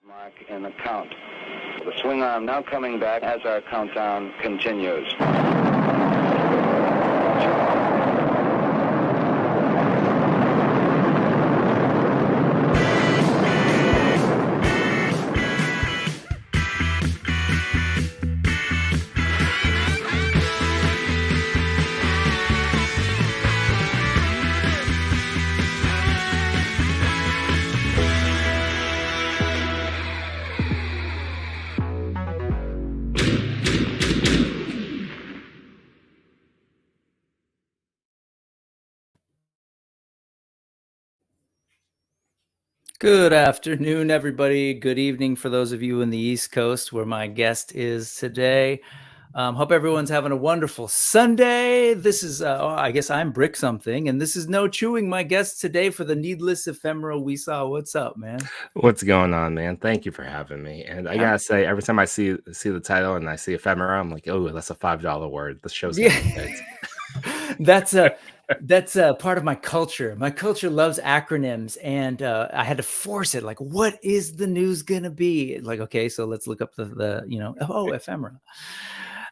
Mark in the count. The swing arm now coming back as our countdown continues. Good afternoon, everybody. Good evening for those of you in the East Coast where my guest is today. Hope everyone's having a wonderful Sunday. This is, I guess I'm Brick Something, and this is No.chewing, my guest today for the Needless Ephemera We Saw. What's up, man? What's going on, man? Thank you for having me. And I gotta say, every time I see the title and I see ephemera, I'm like, oh, that's a $5 word. This show's gonna be good. That's a part of my culture. My culture loves acronyms, and I had to force it. Like, what is the news gonna be? Like, okay, so let's look up the ephemera.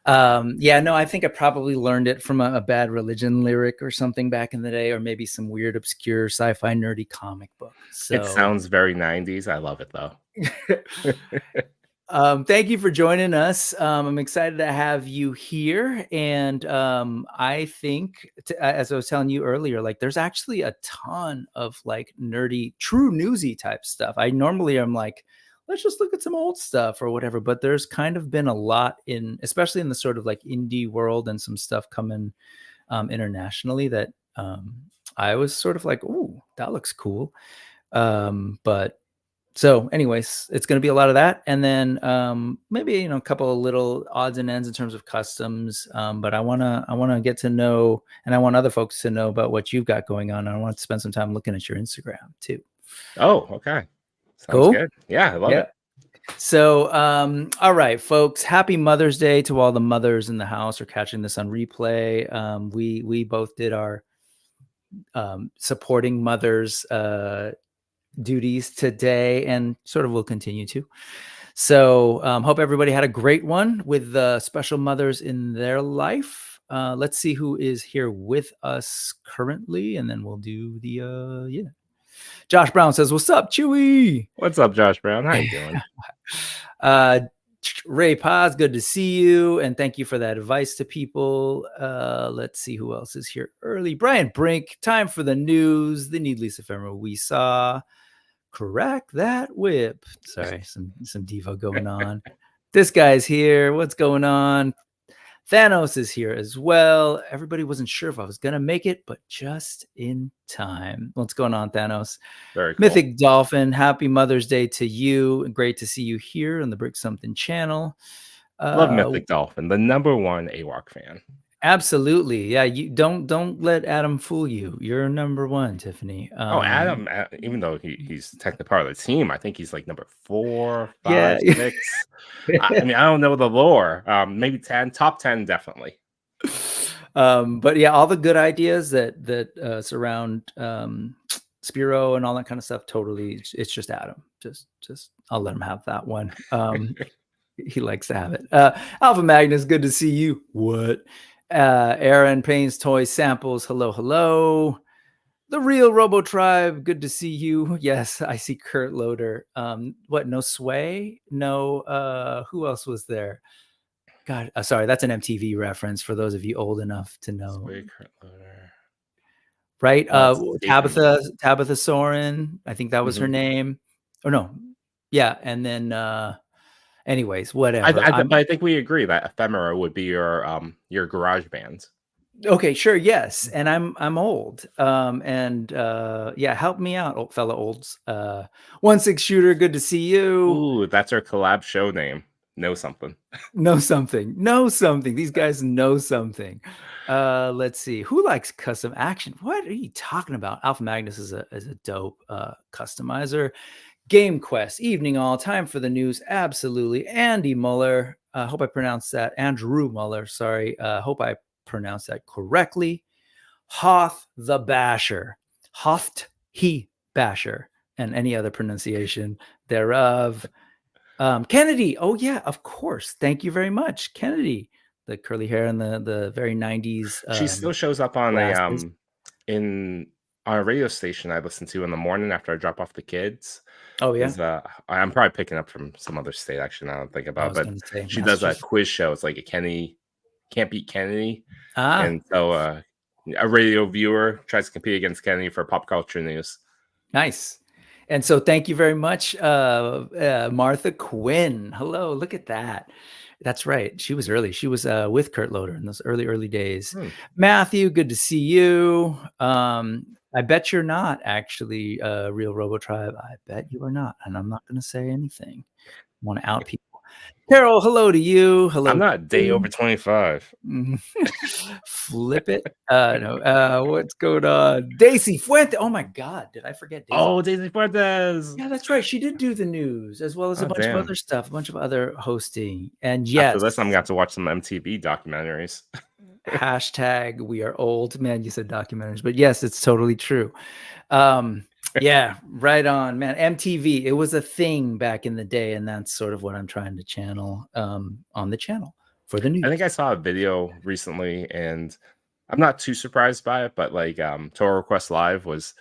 I think I probably learned it from a Bad Religion lyric or something back in the day, or maybe some weird, obscure, sci-fi, nerdy comic book. So It sounds very 90s. I love it though. Thank you for joining us. I'm excited to have you here. And I think, as I was telling you earlier, like there's actually a ton of like nerdy, true newsy type stuff. I normally am like, let's just look at some old stuff or whatever. But there's kind of been a lot especially in the sort of like indie world and some stuff coming internationally that I was sort of like, ooh, that looks cool. So anyways, it's going to be a lot of that. And then maybe, a couple of little odds and ends in terms of customs. But I want to get to know, and I want other folks to know about what you've got going on. I want to spend some time looking at your Instagram too. Oh, okay. Sounds cool. Good. Yeah, I love it. So, all right, folks, happy Mother's Day to all the mothers in the house or catching this on replay. We both did our supporting mothers duties today and sort of will continue to. So hope everybody had a great one with the special mothers in their life. Let's see who is here with us currently, and then we'll do the Josh Brown says, what's up, Chewy? What's up, Josh Brown? How you doing? Ray Paz, good to see you, and thank you for that advice to people. Let's see who else is here early. Brian Brink, time for the news, the Needless Ephemera We Saw. Correct that whip. Sorry, some Devo going on. This guy's here. What's going on? Thanos is here as well. Everybody wasn't sure if I was gonna make it, but just in time. What's going on, Thanos? Very cool. Mythic Dolphin, happy Mother's Day to you. Great to see you here on the Brick Something channel. Love Mythic Dolphin, the #1 AWOC fan. Absolutely. Yeah, you don't let Adam fool you. You're #1, Tiffany. Adam, even though he's technically part of the team, I think he's like number 4, 5, 6. I mean, I don't know the lore. Maybe 10, top 10, definitely. But yeah, all the good ideas that surround Spiro and all that kind of stuff, totally, it's just Adam. Just I'll let him have that one. He likes to have it. Alpha Magnus, good to see you. What? Aaron Payne's Toy Samples, hello. The Real Robo Tribe, good to see you. Yes, I see Kurt Loader. What, no Sway? No, who else was there? God, sorry, that's an MTV reference for those of you old enough to know. Sway, Kurt Loader. Right? Tabitha Soren, I think that was her name. Or no. Yeah, and then anyways, whatever. I think we agree that ephemera would be your garage band. Okay, sure, yes, and I'm old, help me out, fellow olds. 1-6 Shooter, good to see you. Ooh, that's our collab show name. Know something. These guys know something. Let's see, who likes custom action? What are you talking about? Alpha Magnus is a dope customizer. Game Quest, evening all, time for the news, absolutely. Andy Muller, hope I pronounced that. Andrew Muller, sorry. Hope I pronounced that correctly. Hoth the Basher, Hoft he Basher, and any other pronunciation thereof. Kennedy. Oh yeah, of course. Thank you very much, Kennedy. The curly hair and the very 90s. She still shows up on glasses. in on a radio station I listen to in the morning after I drop off the kids. Oh yeah. Is I'm probably picking up from some other state actually now I don't think I about, was but going to say she does a Massachusetts. quiz show. It's like a Kenny can't beat Kennedy, Ah, and so a radio viewer tries to compete against Kennedy for pop culture news. nice. And so thank you very much, Martha Quinn. Hello, look at that. That's right. She was early. She was with Kurt Loder in those early days. Matthew, good to see you. I bet you're not actually Real Robo Tribe. I bet you are not. And I'm not going to say anything. I want to out people. Carol, hello to you. Hello. I'm not a day over 25. Flip it. No. What's going on? Daisy Fuente. Oh my God. Did I forget Daisy? Oh, Daisy Fuentes. Yeah, that's right. She did do the news as well as a bunch of other stuff, a bunch of other hosting. And yes, after this, I'm going to watch some MTV documentaries. Hashtag we are old. Man, you said documentaries, but yes, it's totally true. Yeah, right on, man. MTV, it was a thing back in the day, and that's sort of what I'm trying to channel on the channel for the news. I think I saw a video recently, and I'm not too surprised by it, but like Total Request Live was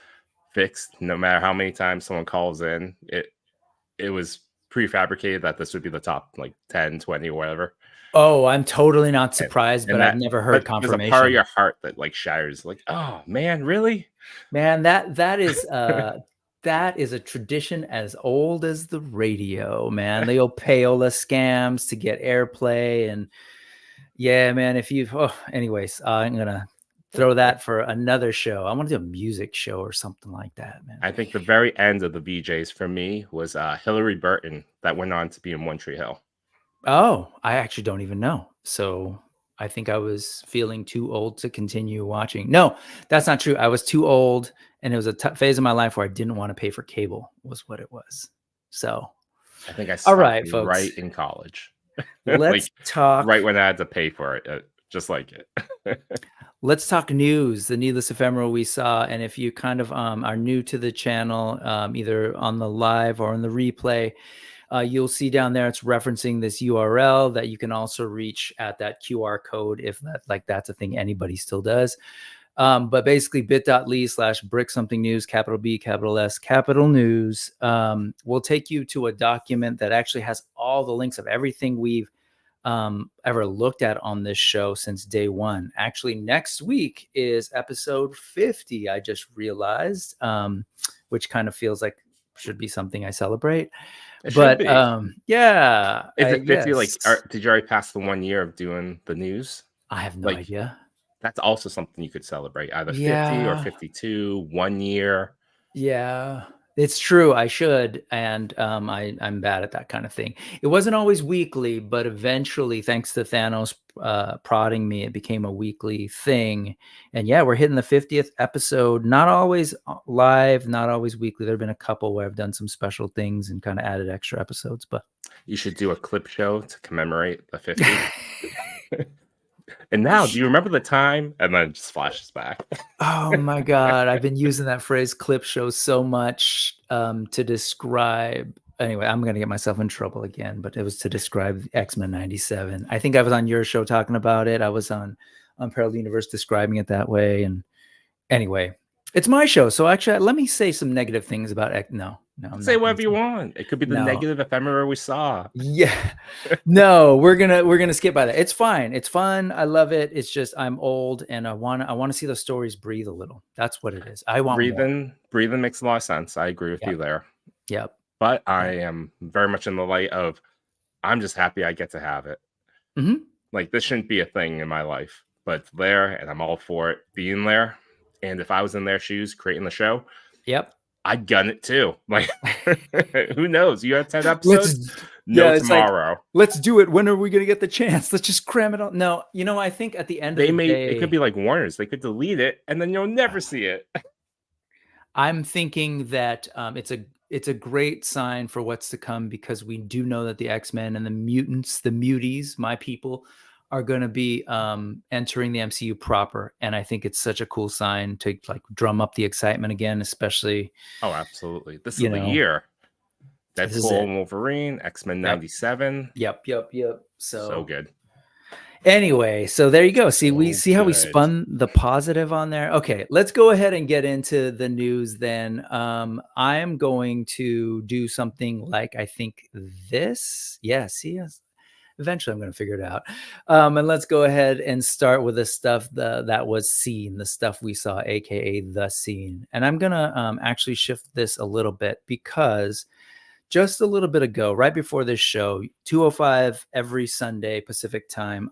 fixed. No matter how many times someone calls in, it was prefabricated that this would be the top like 10, 20, or whatever. Oh, I'm totally not surprised, but I've never heard confirmation. There's a part of your heart that like shatters, like, oh man, really? Man, that is a tradition as old as the radio, man. The old payola scams to get airplay, and yeah, man. Anyways, I'm gonna throw that for another show. I want to do a music show or something like that, man. I think the very end of the VJs for me was Hillary Burton that went on to be in One Tree Hill. Oh, I actually don't even know. So I think I was feeling too old to continue watching. No, that's not true. I was too old, and it was a phase of my life where I didn't want to pay for cable, was what it was. So I think I stopped all right, folks. Right in college. Let's talk. Right when I had to pay for it, just like it. Let's talk news, the Needless Ephemera We Saw. And if you kind of are new to the channel, either on the live or on the replay, you'll see down there it's referencing this URL that you can also reach at that QR code if that's a thing anybody still does. But basically bit.ly/brick something news, capital B, capital S, capital news, will take you to a document that actually has all the links of everything we've ever looked at on this show since day one. Actually, next week is episode 50, I just realized, which kind of feels like should be something I celebrate. But yeah. Is it 50? Yes. Like, did you already pass the 1 year of doing the news? I have no idea. That's also something you could celebrate, either 50 or 52, 1 year. Yeah, it's true. I should. And I'm bad at that kind of thing. It wasn't always weekly, but eventually, thanks to Thanos prodding me, it became a weekly thing. And yeah, we're hitting the 50th episode. Not always live, not always weekly. There have been a couple where I've done some special things and kind of added extra episodes. But you should do a clip show to commemorate the 50. And now, do you remember the time? And then it just flashes back. Oh my God. I've been using that phrase clip show so much to describe. Anyway, I'm going to get myself in trouble again, but it was to describe X-Men 97. I think I was on your show talking about it. I was on Parallel Universe describing it that way. And anyway, it's my show. So actually, let me say some negative things about No. Say whatever you want. It could be the negative ephemera we saw. Yeah. No, we're gonna skip by that. It's fine. It's fun. I love it. It's just I'm old and I want to see the stories breathe a little. That's what it is. I want breathing makes a lot of sense. I agree with you there. Yep. But I am very much in the light of I'm just happy I get to have it. Mm-hmm. Like this shouldn't be a thing in my life, but it's there and I'm all for it being there. And if I was in their shoes creating the show, yep, I'd gun it too. Like, who knows? You have 10 episodes? Tomorrow. Like, let's do it. When are we going to get the chance? Let's just cram it on. No, I think at the end of the day... It could be like Warner's. They could delete it, and then you'll never see it. I'm thinking that it's a great sign for what's to come because we do know that the X-Men and the mutants, the muties, my people, are going to be entering the MCU proper. And I think it's such a cool sign to like drum up the excitement again, especially. Oh, absolutely. This is the year. This is Deadpool it. and Wolverine, X-Men Yep. 97. Yep. So good. Anyway, so there you go. See, we So see how we good. spun the positive on there. Okay, let's go ahead and get into the news then. I'm going to do something like, I think this. Yeah, see, yes. Eventually I'm going to figure it out. And let's go ahead and start with the stuff that was seen, the stuff we saw, aka the scene. And I'm going to actually shift this a little bit because just a little bit ago, right before this show, 2:05 every Sunday Pacific time,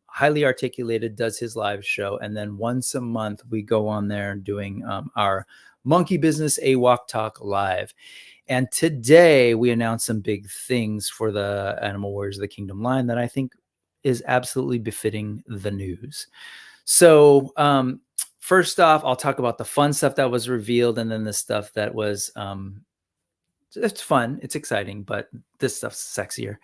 Highly Articulated does his live show, and then once a month we go on there doing our Monkey Business AWalk Talk live. And today we announced some big things for the Animal Warriors of the Kingdom line that I think is absolutely befitting the news. So first off, I'll talk about the fun stuff that was revealed, and then the stuff that was it's fun, it's exciting, but this stuff's sexier.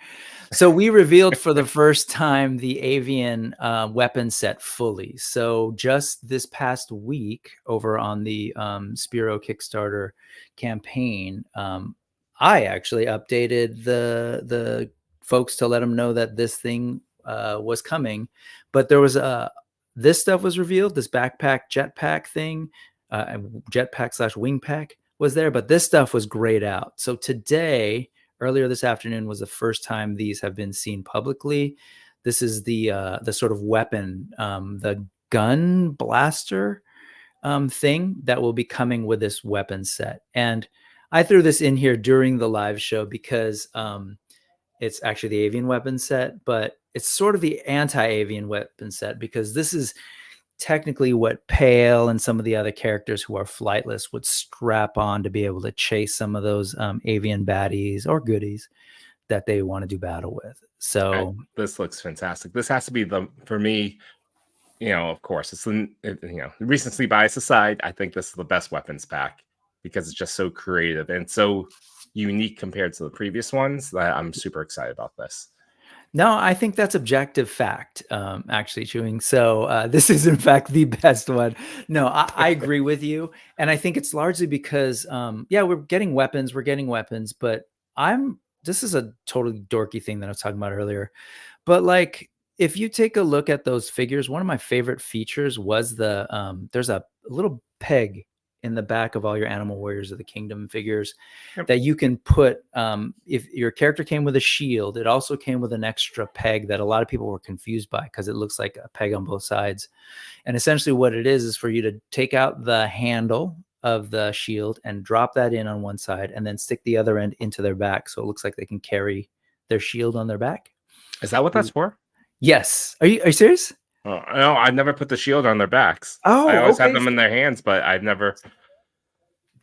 So we revealed for the first time the avian weapon set fully. So just this past week over on the Spiro Kickstarter campaign, I actually updated the folks to let them know that this thing was coming. But there was this stuff was revealed, this backpack jetpack thing, jetpack / wing pack was there, but this stuff was grayed out. So today, earlier this afternoon, was the first time these have been seen publicly. This is the sort of weapon, the gun blaster thing that will be coming with this weapon set. And I threw this in here during the live show because it's actually the avian weapon set, but it's sort of the anti-avian weapon set because this is technically what Pale and some of the other characters who are flightless would strap on to be able to chase some of those avian baddies or goodies that they want to do battle with. So this looks fantastic. This has to be for me, of course, it's recency bias aside, I think this is the best weapons pack because it's just so creative and so unique compared to the previous ones that I'm super excited about this. No, I think that's objective fact, actually, Chewing. So this is, in fact, the best one. No, I agree with you. And I think it's largely because, we're getting weapons, but this is a totally dorky thing that I was talking about earlier. But like, if you take a look at those figures, one of my favorite features was there's a little peg in the back of all your Animal Warriors of the Kingdom figures that you can put. If your character came with a shield, it also came with an extra peg that a lot of people were confused by because it looks like a peg on both sides. And essentially what it is for you to take out the handle of the shield and drop that in on one side and then stick the other end into their back. So it looks like they can carry their shield on their back. Is that what that's for? Yes. Are you serious? Oh, no, I've never put the shield on their backs. Oh, I always have them in their hands, but I've never.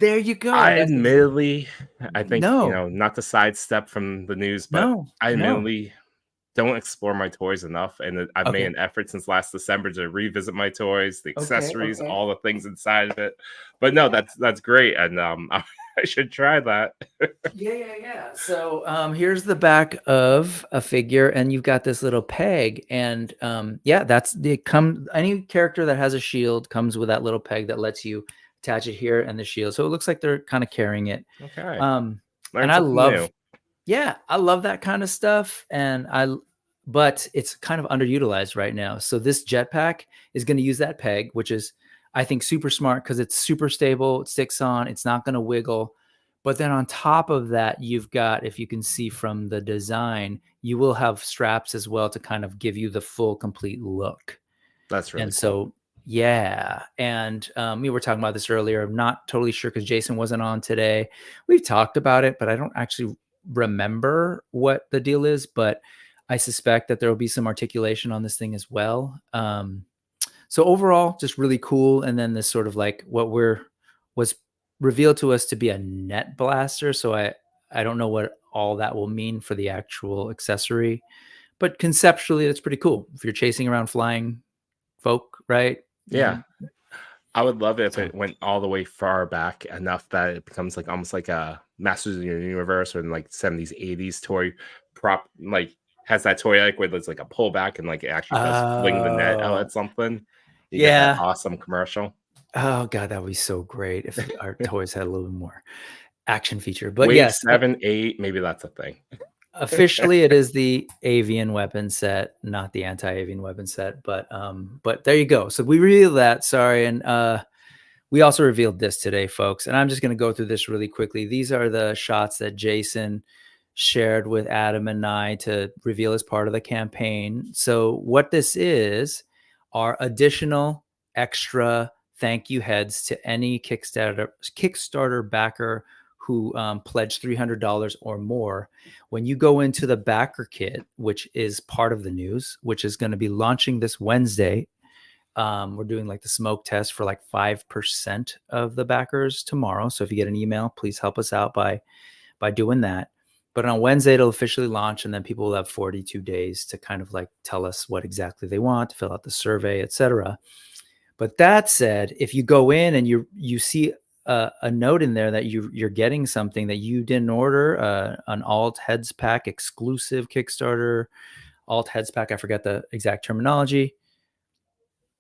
There you go. I admittedly, I think, No. not to sidestep from the news, but I admittedly don't explore my toys enough. And I've made an effort since last December to revisit my toys, the accessories, all the things inside of it. But no, that's great. And I should try that. Yeah. So here's the back of a figure, and you've got this little peg, and any character that has a shield comes with that little peg that lets you attach it here and the shield. So it looks like they're kind of carrying it. Okay. And I love that kind of stuff, but it's kind of underutilized right now. So this jetpack is going to use that peg, which is, I think, super smart because it's super stable. It sticks on. It's not going to wiggle. But then on top of that, you've got, if you can see from the design, you will have straps as well to kind of give you the full, complete look. That's really cool. So, yeah. And we were talking about this earlier. I'm not totally sure because Jason wasn't on today. We've talked about it, but I don't actually remember what the deal is. But I suspect that there will be some articulation on this thing as well. So overall, just really cool. And then this sort of like what was revealed to us to be a net blaster. So I don't know what all that will mean for the actual accessory, but conceptually, that's pretty cool. If you're chasing around flying folk, right? Yeah. I would love it if it went all the way far back enough that it becomes like almost like a Masters of the Universe or in like 70s, 80s toy prop, like has that toy like where there's like a pullback and like it actually does fling the net out at something. You get that awesome commercial. Oh God, that would be so great if our toys had a little bit more. action feature. But Wave yes, 7, 8, maybe that's a thing. officially it is the avian weapon set, not the anti-avian weapon set. But there you go. So we revealed that. Sorry, and we also revealed this today, folks. And I'm just going to go through this really quickly. These are the shots that Jason shared with Adam and I to reveal as part of the campaign. So what this is are additional extra thank you heads to any Kickstarter backer who pledged $300 or more. When you go into the backer kit, which is part of the news, which is going to be launching this Wednesday, we're doing like the smoke test for like 5% of the backers tomorrow. So if you get an email, please help us out by doing that. But on Wednesday, it'll officially launch, and then people will have 42 days to kind of like tell us what exactly they want, to fill out the survey, etc. But that said, if you go in and you see a note in there that you're getting something that you didn't order, an alt heads pack, exclusive Kickstarter alt heads pack, I forget the exact terminology,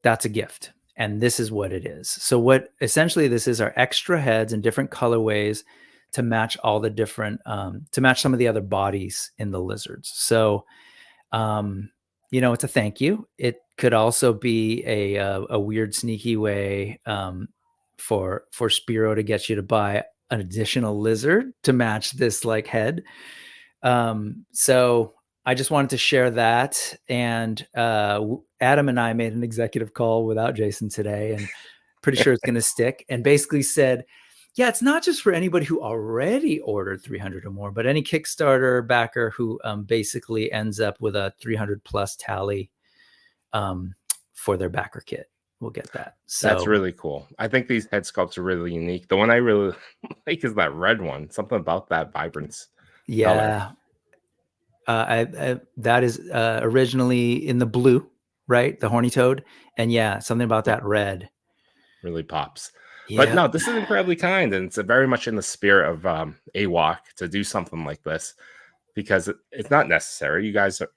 that's a gift. And this is what it is. So what essentially this is are extra heads in different colorways to match all the different, to match some of the other bodies in the lizards. So, it's a thank you. It could also be a weird, sneaky way for Spiro to get you to buy an additional lizard to match this like head. So I just wanted to share that. And Adam and I made an executive call without Jason today, and pretty sure it's going to stick, and basically said, yeah, it's not just for anybody who already ordered 300 or more, but any Kickstarter backer who basically ends up with a 300 plus tally for their backer kit will get that. So that's really cool. I think these head sculpts are really unique. The one I really like is that red one. Something about that vibrance. Yeah. That is originally in the blue, right? The horny toad. And yeah, something about that red really pops. Yeah. But no, this is incredibly kind, and it's very much in the spirit of AWOC to do something like this, because it's not necessary. You guys are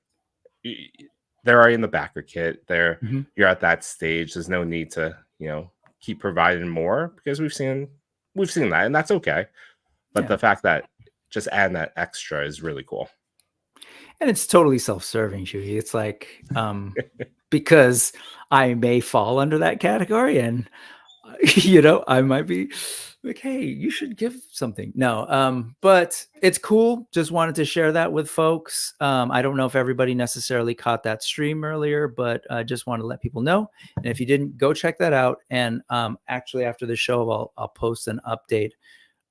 they're already in the backer kit. You're at that stage. There's no need to keep providing more, because we've seen that, and that's okay. But the fact that just adding that extra is really cool. And it's totally self-serving, Shuyi. It's like because I may fall under that category, and I might be like, hey, you should give something. No, but it's cool. Just wanted to share that with folks. I don't know if everybody necessarily caught that stream earlier, but I just want to let people know. And if you didn't, go check that out. And actually, after the show, I'll post an update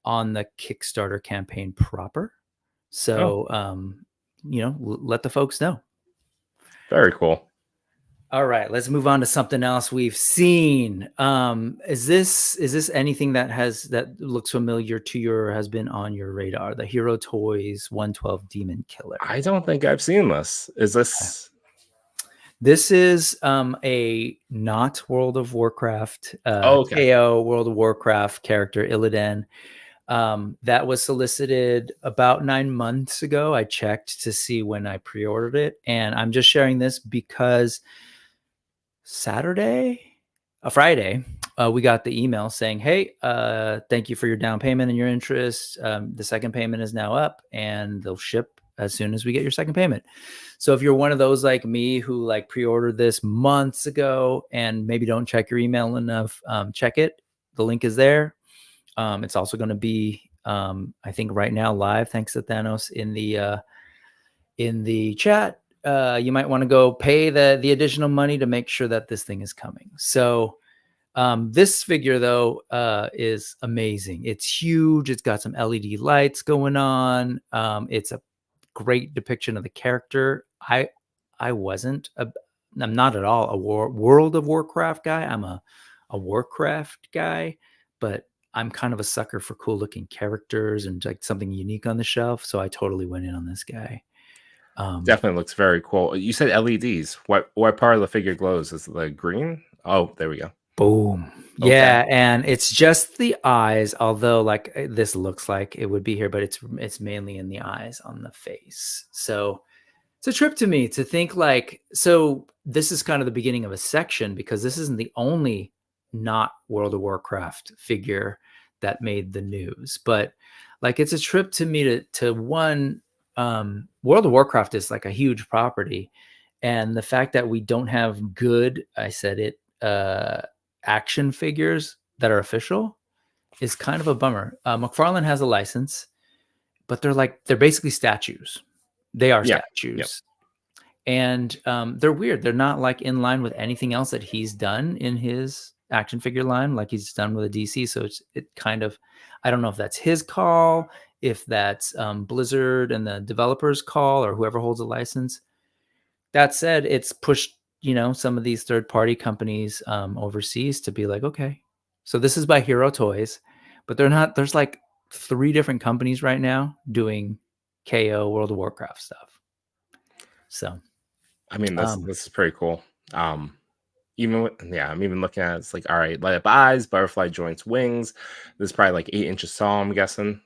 on the Kickstarter campaign proper. So, let the folks know. Very cool. All right, let's move on to something else we've seen. Is this anything that looks familiar to you or has been on your radar? The Hero Toys 112 Demon Killer. I don't think I've seen this. Is this? This is a not World of Warcraft KO World of Warcraft character, Illidan. That was solicited about 9 months ago. I checked to see when I pre-ordered it, and I'm just sharing this because Friday, we got the email saying, hey, thank you for your down payment and your interest. The second payment is now up, and they'll ship as soon as we get your second payment. So if you're one of those like me who like pre-ordered this months ago and maybe don't check your email enough, check it. The link is there. It's also going to be, I think right now live, thanks to Thanos in the chat. You might want to go pay the additional money to make sure that this thing is coming. So this figure though is amazing. It's huge. It's got some LED lights going on. It's a great depiction of the character. I'm not at all a World of Warcraft guy. I'm a Warcraft guy, but I'm kind of a sucker for cool looking characters and like something unique on the shelf. So I totally went in on this guy. Definitely looks very cool. You said LEDs. What part of the figure glows? Is it the green? Oh, there we go. Boom. Okay. Yeah, and it's just the eyes, although like this looks like it would be here, but it's mainly in the eyes on the face. So it's a trip to me to think like, so this is kind of the beginning of a section, because this isn't the only not World of Warcraft figure that made the news. But Like it's a trip to me to one. World of Warcraft is like a huge property, and the fact that we don't have good, I said it, action figures that are official is kind of a bummer. McFarlane has a license, but they're basically statues. They are Yeah. statues. And they're weird. They're not like in line with anything else that he's done in his action figure line, like he's done with a DC. So it kind of, I don't know if that's his call, if that's Blizzard and the developers' call, or whoever holds a license. That said, it's pushed, some of these third-party companies overseas to be like, okay, so this is by Hero Toys, but they're not. There's like 3 different companies right now doing KO World of Warcraft stuff. So. I mean, this is pretty cool. Even with, I'm even looking at it's like, all right, light up eyes, butterfly joints, wings. This is probably like 8 inches tall, I'm guessing.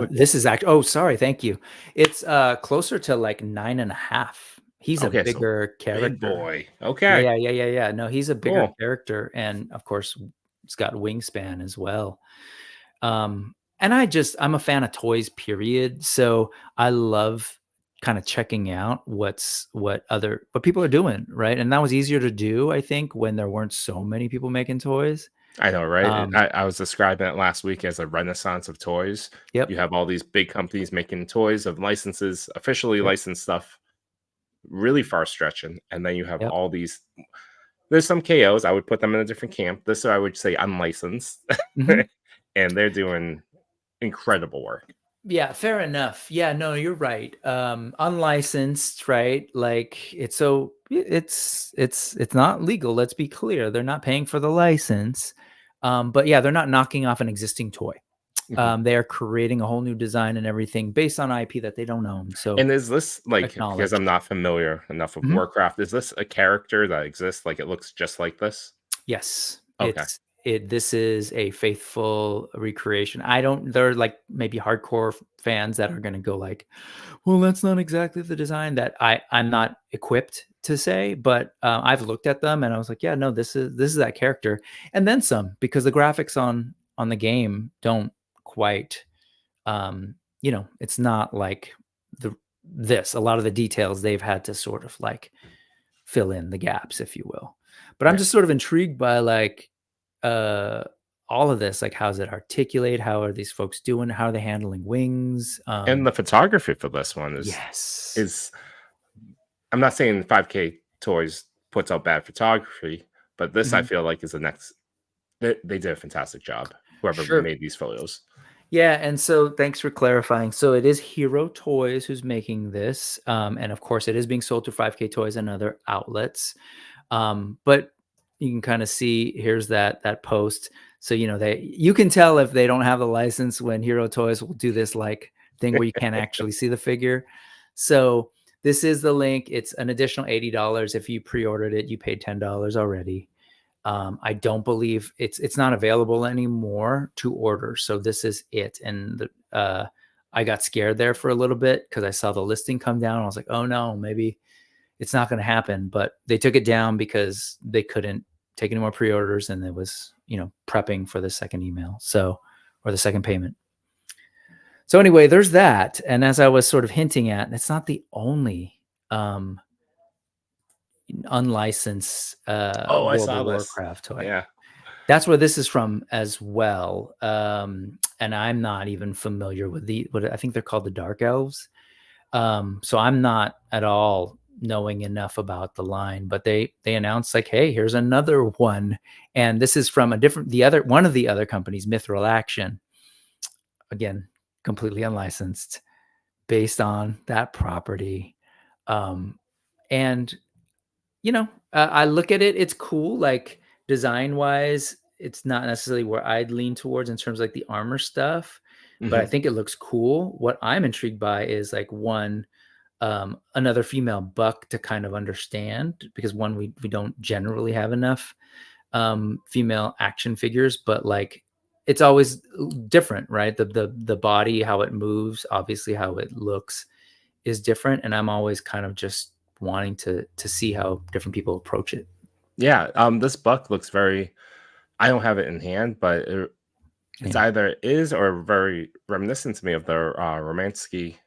This is actually, oh, sorry, thank you. It's closer to like 9.5. He's a bigger character. Big boy. Okay. Yeah. No, he's a bigger Cool. character, and of course, it's got wingspan as well. And I'm a fan of toys, period. So I love kind of checking out what people are doing, right? And that was easier to do, I think, when there weren't so many people making toys. I know, right? I was describing it last week as a renaissance of toys. Yep. You have all these big companies making toys of licenses, officially licensed stuff, really far stretching. And then you have all these. There's some KOs. I would put them in a different camp. This I would say unlicensed. Mm-hmm. And they're doing incredible work. Yeah, fair enough. Yeah, no, you're right. Unlicensed, right? Like it's not legal. Let's be clear. They're not paying for the license. But yeah, they're not knocking off an existing toy. They are creating a whole new design and everything based on IP that they don't own. So, and is this like, because I'm not familiar enough with Warcraft, is this a character that exists? Like it looks just like this? Yes. Okay. This is a faithful recreation. There are like maybe hardcore fans that are going to go like, well, that's not exactly the design that I'm not equipped to say, but I've looked at them and I was like, yeah, no, this is that character. And then some, because the graphics on the game don't quite, it's not like a lot of the details they've had to sort of like fill in the gaps, if you will. But I'm just sort of intrigued by like, all of this, like how's it articulate, how are these folks doing, how are they handling wings, and the photography for this one is I'm not saying 5K Toys puts out bad photography, but this I feel like is the next. They did a fantastic job, whoever made these photos. Yeah, and so thanks for clarifying. So it is Hero Toys who's making this, and of course it is being sold to 5K Toys and other outlets, but you can kind of see, here's that post. So, you can tell if they don't have a license when Hero Toys will do this like thing where you can't actually see the figure. So this is the link. It's an additional $80. If you pre-ordered it, you paid $10 already. I don't believe it's not available anymore to order. So this is it. And I got scared there for a little bit because I saw the listing come down. I was like, oh no, maybe it's not going to happen. But they took it down because they couldn't take any more pre-orders, and it was, prepping for the second email. So, or the second payment. So anyway, there's that. And as I was sort of hinting at, it's not the only unlicensed World of Warcraft toy. Yeah. That's where this is from as well. And I'm not even familiar with what I think they're called the Dark Elves. So I'm not at all knowing enough about the line, but they announced like, hey, here's another one. And this is from one of the other companies, Mithril Action. Again, completely unlicensed, based on that property. And I look at it, it's cool. Like design wise, it's not necessarily where I'd lean towards in terms of like the armor stuff, but I think it looks cool. What I'm intrigued by is like another female buck to kind of understand, because we don't generally have enough female action figures, but like it's always different, right? The body, how it moves, obviously how it looks is different, and I'm always kind of just wanting to see how different people approach it. Yeah, this buck looks very. I don't have it in hand, but It's Yeah. either is or very reminiscent to me of the Romansky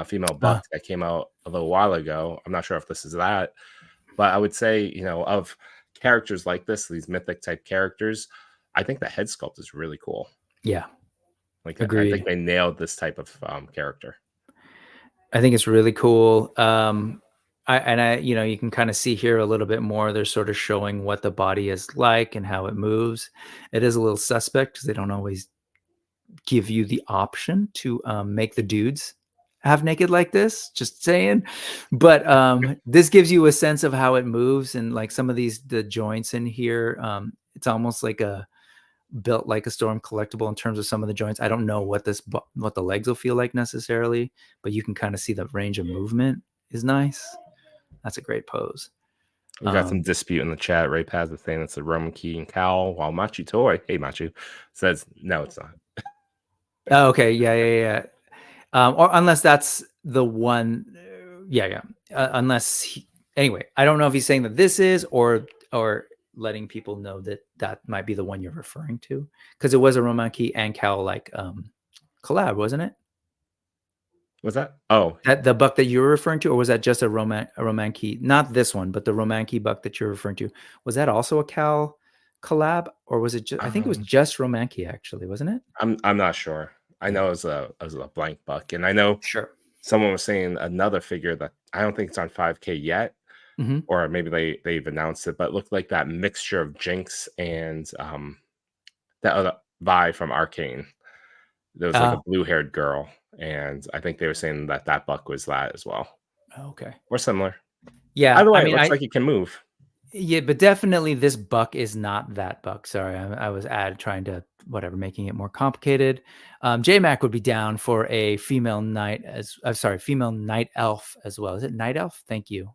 female buck that came out a little while ago. I'm not sure if this is that, but I would say, of characters like this, these mythic type characters, I think the head sculpt is really cool. Yeah. Like, I think Agreed. they nailed this type of character. I think it's really cool. You can kind of see here a little bit more. They're sort of showing what the body is like and how it moves. It is a little suspect because they don't always give you the option to make the dudes half naked like this. Just saying, but this gives you a sense of how it moves, and like some of the joints in here. It's almost like built like a storm collectible in terms of some of the joints. I don't know what the legs will feel like necessarily, but you can kind of see the range of movement is nice. That's a great pose. We got some dispute in the chat. Ray Paz is saying it's a Roman key and cowl, while Machu Toy, hey Machu, says no, it's not. Oh, okay, yeah. Or unless that's the one, yeah. Anyway, I don't know if he's saying that this is or letting people know that might be the one you're referring to, because it was a Roman key and cowl like collab, wasn't it? Was that? Oh, That the buck that you were referring to, or was that just a Roman key? Not this one, but the Roman key buck that you're referring to. Was that also a cowl collab, or was it just? I think it was just Roman key, actually, wasn't it? I'm not sure. I know it was a blank buck, and I know Sure. someone was saying another figure that I don't think it's on 5K yet, Mm-hmm. or maybe they've announced it, but it looked like that mixture of Jinx and that other Vi from Arcane. There was like a blue-haired girl, and I think they were saying that buck was that as well. Okay. Or similar. Yeah. Either way, it looks like it can move. Yeah, but definitely this buck is not that buck. Sorry, I was trying to making it more complicated. JMac would be down for a female night female night elf as well. Is it night elf? Thank you.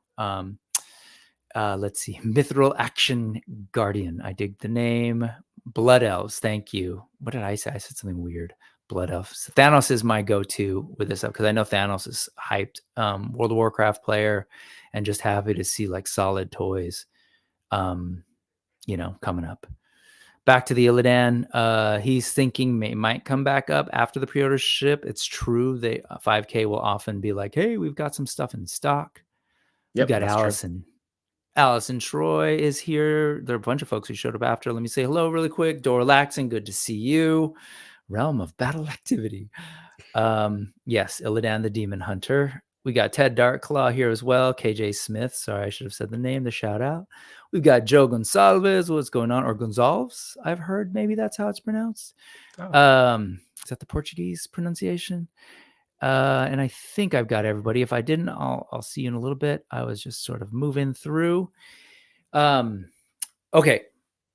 Let's see, Mithril Action Guardian. I dig the name. Blood Elves. Thank you. What did I say? I said something weird. Blood Elves. Thanos is my go-to with this up because I know Thanos is hyped. World of Warcraft player, and just happy to see like solid toys. Coming up. Back to the Illidan. He's thinking might come back up after the pre-order ship. It's true. 5K will often be like, hey, we've got some stuff in stock. We've got Allison. Allison Troy is here. There are a bunch of folks who showed up after. Let me say hello really quick. Dora Laxon, good to see you. Realm of Battle Activity. Yes, Illidan the Demon Hunter. We got Ted Darkclaw here as well. KJ Smith. Sorry, I should have said the name, the shout out. We've got Joe Gonsalves. What's going on? Or Gonzalves, I've heard. Maybe that's how it's pronounced. Oh. Is that the Portuguese pronunciation? And I think I've got everybody. If I didn't, I'll see you in a little bit. I was just sort of moving through. Okay.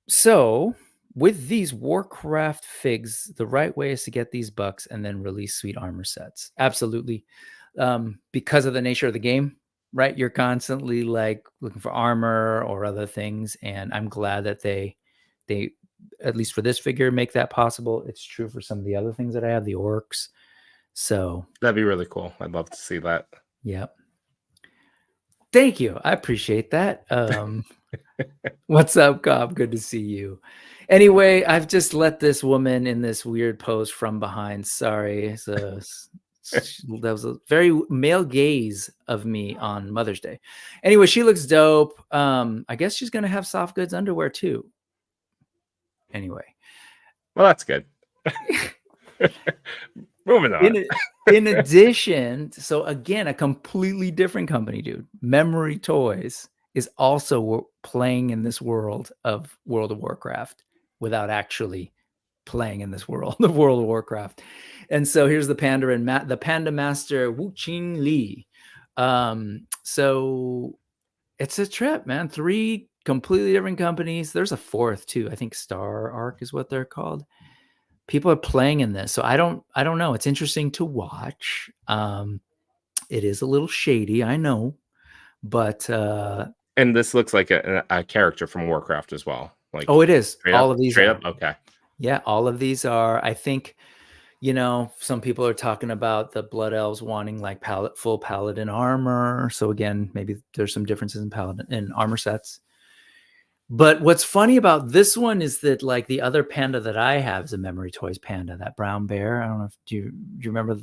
So with these Warcraft figs, the right way is to get these bucks and then release sweet armor sets. Absolutely. Because of the nature of the game, right? You're constantly like looking for armor or other things. And I'm glad that they, at least for this figure, make that possible. It's true for some of the other things that I have, the orcs. So that'd be really cool. I'd love to see that. Yep. Thank you. I appreciate that. What's up, Cobb? Good to see you. Anyway, I've just let this woman in this weird pose from behind. Sorry. That was a very male gaze of me on Mother's Day. Anyway, she looks dope. I guess she's going to have soft goods underwear too. Anyway. Well, that's good. Moving on. In addition, so again, a completely different company, dude. Memory Toys is also playing in this world of World of Warcraft without actually playing in this world of World of Warcraft. And so here's the Panda and the Panda Master Wu Qing Li. So it's a trip, man. 3 completely different companies. There's a 4th too. I think Star Arc is what they're called. People are playing in this. So I don't know. It's interesting to watch. It is a little shady, I know, but and this looks like a character from Warcraft as well. Like, oh, it is. All of these are. Okay. Yeah, all of these are. I think, some people are talking about the Blood Elves wanting like full paladin armor. So again, maybe there's some differences in paladin and armor sets. But what's funny about this one is that like the other panda that I have is a Memory Toys panda, that brown bear. I don't know if do you remember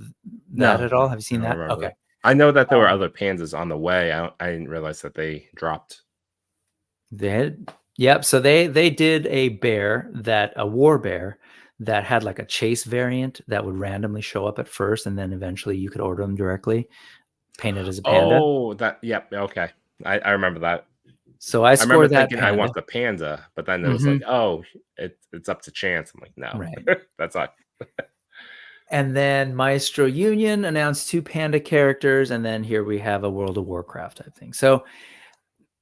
that at all? Have you seen I don't that? remember Okay. that. I know that there were other pandas on the way. I didn't realize that they dropped. They had, yep. So they did a bear a war bear that had like a chase variant that would randomly show up at first, and then eventually you could order them directly, painted as a panda. Oh, yep, okay. I remember that. So I I remember scored that thinking I panda. want the panda, but then it was like, oh, it's up to chance. I'm like, no, Right. that's not. And then Maestro Union announced 2 panda characters, and then here we have a World of Warcraft type thing. So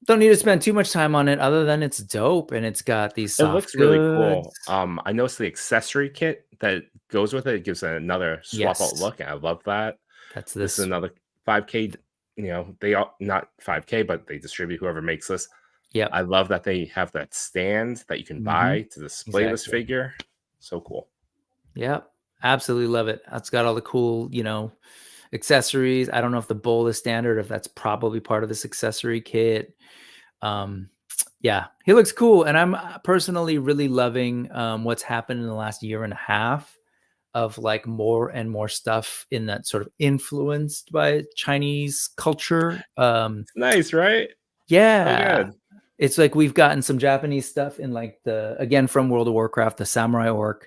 don't need to spend too much time on it, other than it's dope and it's got these It soft looks really goods. cool. I noticed the accessory kit that goes with it. It gives it another swap out Yes, look, and I love that. that's This is this. another 5K. They are not 5K, but they distribute whoever makes this. Yep. I love that they have that stand that you can buy to display this Exactly. figure. So cool. Yep. Absolutely love it. It's got all the cool, accessories. I don't know if the bowl is standard, if that's probably part of this accessory kit. Yeah, he looks cool. And I'm personally really loving what's happened in the last year and a half of like more and more stuff in that sort of influenced by Chinese culture. It's nice, right? Yeah. Good. It's like we've gotten some Japanese stuff in like again, from World of Warcraft, the Samurai Orc.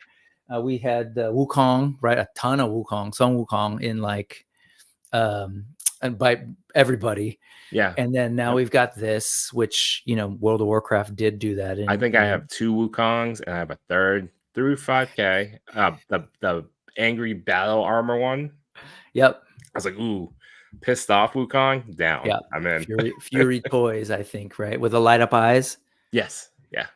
We had the Wukong, right? A ton of Wukong, Sun Wukong in like, and by everybody. Yeah. And then now we've got this, which, World of Warcraft did do that. I think I have 2 Wukongs, and I have a third through 5K. The angry battle armor one. Yep. I was like, ooh, pissed off Wukong, down. Yeah. I'm in. Fury Toys, I think, right? With the light up eyes. Yes. Yeah.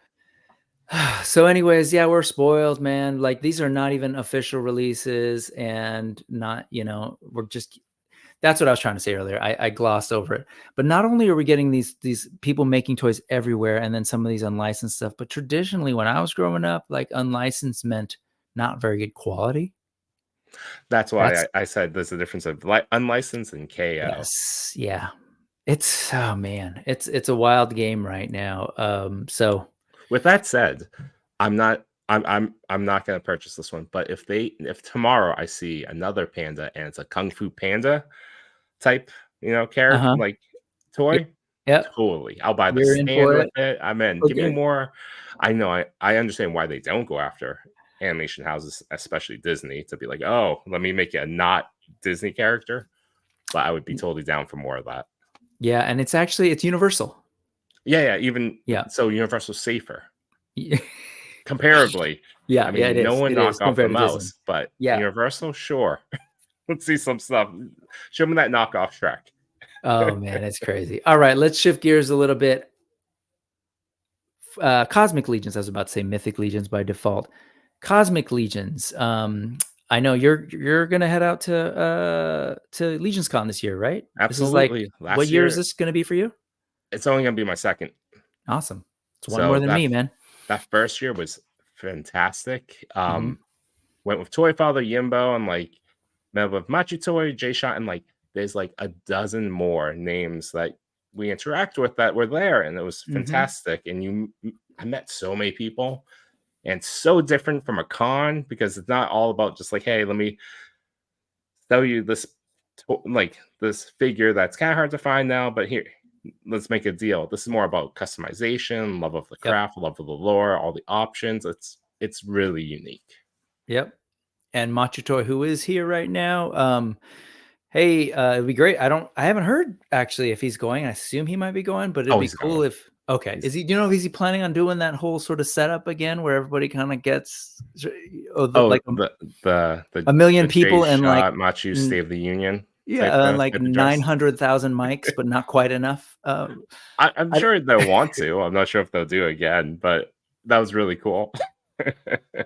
So anyways, yeah, we're spoiled, man. Like these are not even official releases, and not, we're just, that's what I was trying to say earlier. I glossed over it. But not only are we getting these people making toys everywhere, and then some of these unlicensed stuff, but traditionally when I was growing up, like unlicensed meant not very good quality. That's why I said there's a difference of unlicensed and KO. Yes. Yeah. It's, oh man, it's a wild game right now. So with that said, I'm not going to purchase this one, but if tomorrow I see another panda and it's a Kung Fu Panda type, character, like toy, yep. totally, I'll buy the You're in stand for with it. it. I'm in. Okay. Give me more. I know I understand why they don't go after animation houses, especially Disney, to be like, oh, let me make it a not Disney character, but I would be totally down for more of that. Yeah, and it's Universal. Yeah, even so Universal's safer. Comparably. Yeah, I mean, no one knock off the mouse, but Universal, sure. Let's see some stuff. Show me that knockoff Shrek. Oh man, it's crazy. All right, let's shift gears a little bit. Cosmic Legions, I was about to say Mythic Legions by default. Cosmic Legions. I know you're gonna head out to Legions Con this year, right? Absolutely. This is like, what year is this gonna be for you? It's only gonna be my second. Awesome. It's one more than me, man. That first year was fantastic. Went with Toy Father, Yimbo, and like met with Machu Toy, J-Shot, and like there's like a dozen more names that we interact with that were there, and it was fantastic. And I met so many people, and so different from a con, because it's not all about just like, hey, let me sell you this this figure that's kind of hard to find now, but here, let's make a deal. This is more about customization, love of the craft, love of the lore, all the options. It's really unique. Yep. And Machu Toy, who is here right now, hey, it'd be great. I haven't heard actually if he's going. I assume he might be going, but it'd be cool going. if. Okay, is he? Do you know if he's planning on doing that whole sort of setup again, where everybody kind of gets like a million people and like Machu State of the Union? Yeah, like 900,000 mics, but not quite enough. I'm sure they'll want to. I'm not sure if they'll do it again, but that was really cool.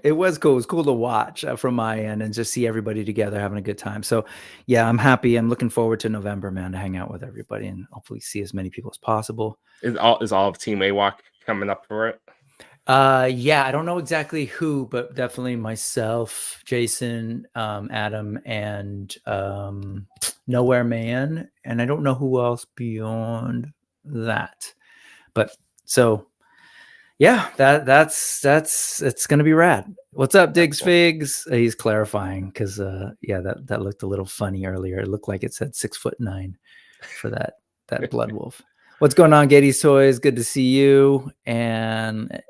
It was cool. It was cool to watch from my end and just see everybody together having a good time. So yeah, I'm happy. I'm looking forward to November, man, to hang out with everybody and hopefully see as many people as possible. Is all of Team AWOC coming up for it? Yeah, I don't know exactly who, but definitely myself, Jason, Adam, and Nowhere Man, and I don't know who else beyond that. But so Yeah, that's it's gonna be rad. What's up, That's Diggs cool. Figs? He's clarifying because yeah, that looked a little funny earlier. It looked like it said 6'9" for that blood wolf. What's going on, Getty's Toys? Good to see you. And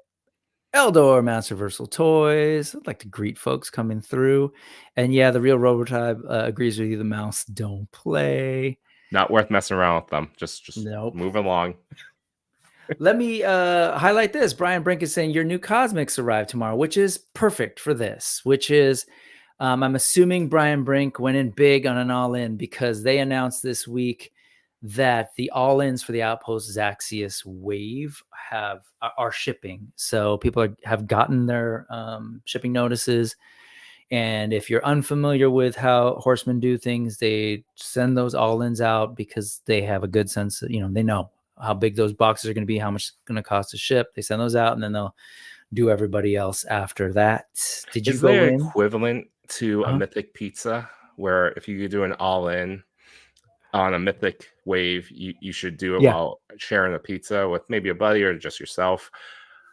Eldor Masterversal Toys. I'd like to greet folks coming through. And yeah, the real Robotype agrees with you. The mouse don't play. Not worth messing around with them. Just Nope. move along. Let me highlight this. Brian Brink is saying your new Cosmics arrive tomorrow, which is perfect for this, which is, I'm assuming Brian Brink went in big on an all-in because they announced this week that the all-ins for the Outpost Zaxius Wave are shipping. So people have gotten their shipping notices. And if you're unfamiliar with how horsemen do things, they send those all-ins out because they have a good sense of, they know how big those boxes are going to be, how much it's going to cost to ship. They send those out and then they'll do everybody else after that. Did you Is go there in? equivalent to a Uh-huh. Mythic Pizza where if you do an all-in on a Mythic wave, you should do it Yeah. while sharing a pizza with maybe a buddy or just yourself?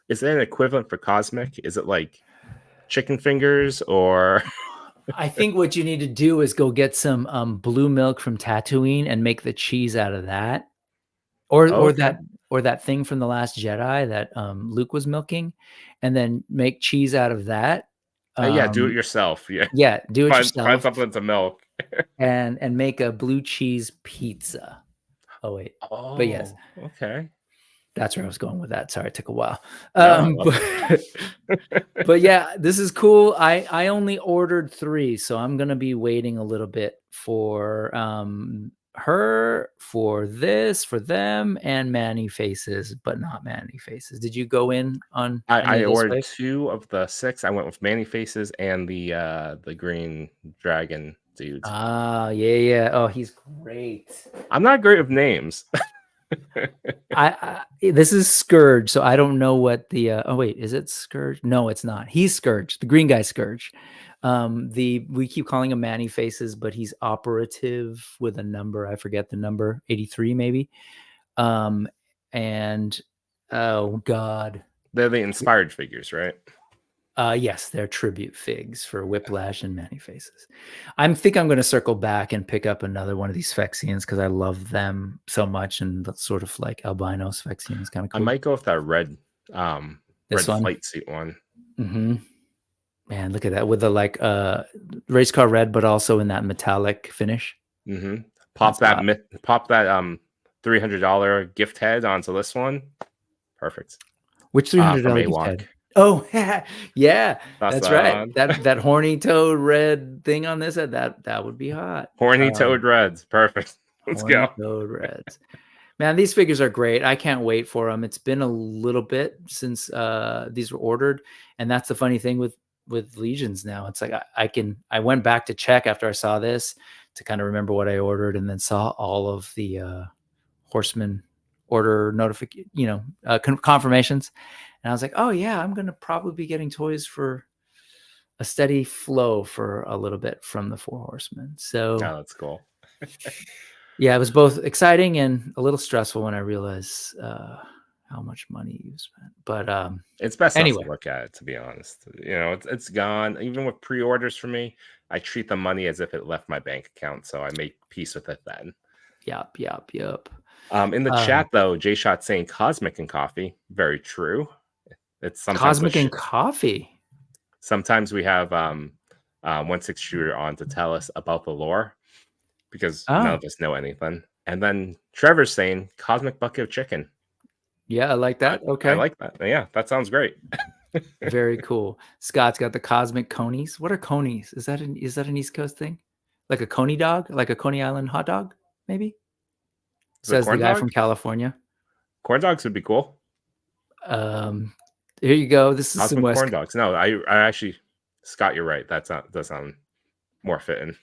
Is there an equivalent for Cosmic? Is it like chicken fingers or I think what you need to do is go get some blue milk from Tatooine and make the cheese out of that. Or okay. that thing from The Last Jedi that Luke was milking, and then make cheese out of that. Yeah, do it yourself. Yeah. Yeah, do it Find yourself something to milk. and make a blue cheese pizza. Oh wait, but yes, Oh, okay. that's where I was going with that. Sorry, it took a while. No, I love it. But yeah, this is cool. I only ordered 3, so I'm gonna be waiting a little bit for her, for this, for them, and Manny Faces, but not Manny Faces. Did you go in on any I of this ordered wave? 2 of the 6. I went with Manny Faces and the green dragon dudes. Ah, yeah. Oh, he's great. I'm not great with names. This is Scourge, so I don't know what the oh wait, is it Scourge? No, it's not. He's Scourge, the green guy Scourge. We keep calling him Manny Faces, but he's operative with a number. I forget the number, 83 maybe. And oh god. They're the inspired figures, right? Yes, they're tribute figs for Whiplash and Manny Faces. I think I'm going to circle back and pick up another one of these Phyrexians because I love them so much, and that's sort of like albino Phyrexian is kind of I cool. might go with that red This red one? flight suit one. Mm-hmm. Man, look at that with the like race car red, but also in that metallic finish. Mm-hmm. Pop that $300 gift head onto this one. Perfect. Which From $300 gift A-Walk. head? Oh, yeah, Toss that's that right. on. That horny toad red thing on this head, that would be hot. Horny toad reds. Perfect. Let's Horny go. toad reds. Man, these figures are great. I can't wait for them. It's been a little bit since these were ordered, and that's the funny thing with Legions now. It's like I went back to check after I saw this to kind of remember what I ordered, and then saw all of the Horseman order notification, confirmations, and I was like, oh yeah, I'm gonna probably be getting toys for a steady flow for a little bit from the 4 Horsemen. So Oh, that's cool. yeah, it was both exciting and a little stressful when I realized how much money you spent. But It's best anyway, not to look at it, to be honest. It's gone. Even with pre-orders for me, I treat the money as if it left my bank account, so I make peace with it then. Yep. In the chat, though, J-Shot saying Cosmic and Coffee. Very true. It's sometimes Cosmic and Coffee. Sometimes we have 1/6 shooter on to tell us about the lore because none of us know anything. And then Trevor's saying Cosmic Bucket of Chicken. Yeah, I like that. Okay. I like that. Yeah, that sounds great. Very cool. Scott's got the Cosmic Conies. What are Conies? Is that an East Coast thing? Like a Coney dog? Like a Coney Island hot dog, maybe? Says the guy from California. Corn dogs would be cool. Here you go. This is Cosmic some West corn dogs. No, I actually, Scott, you're right. That sound more fitting.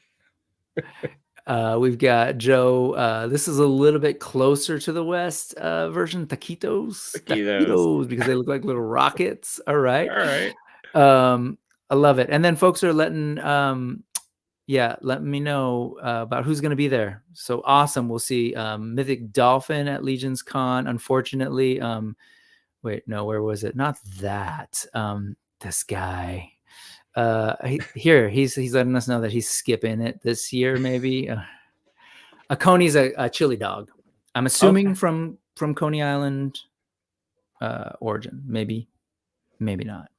We've got Joe. This is a little bit closer to the West version. Taquitos, because they look like little rockets. All right. I love it. And then folks are letting me know about who's going to be there. So awesome. We'll see Mythic Dolphin at Legions Con. Unfortunately, Wait, no, where was it? Not that. This guy. He's letting us know that he's skipping it this year, maybe. A Coney's a chili dog. I'm assuming from Coney Island origin. Maybe not.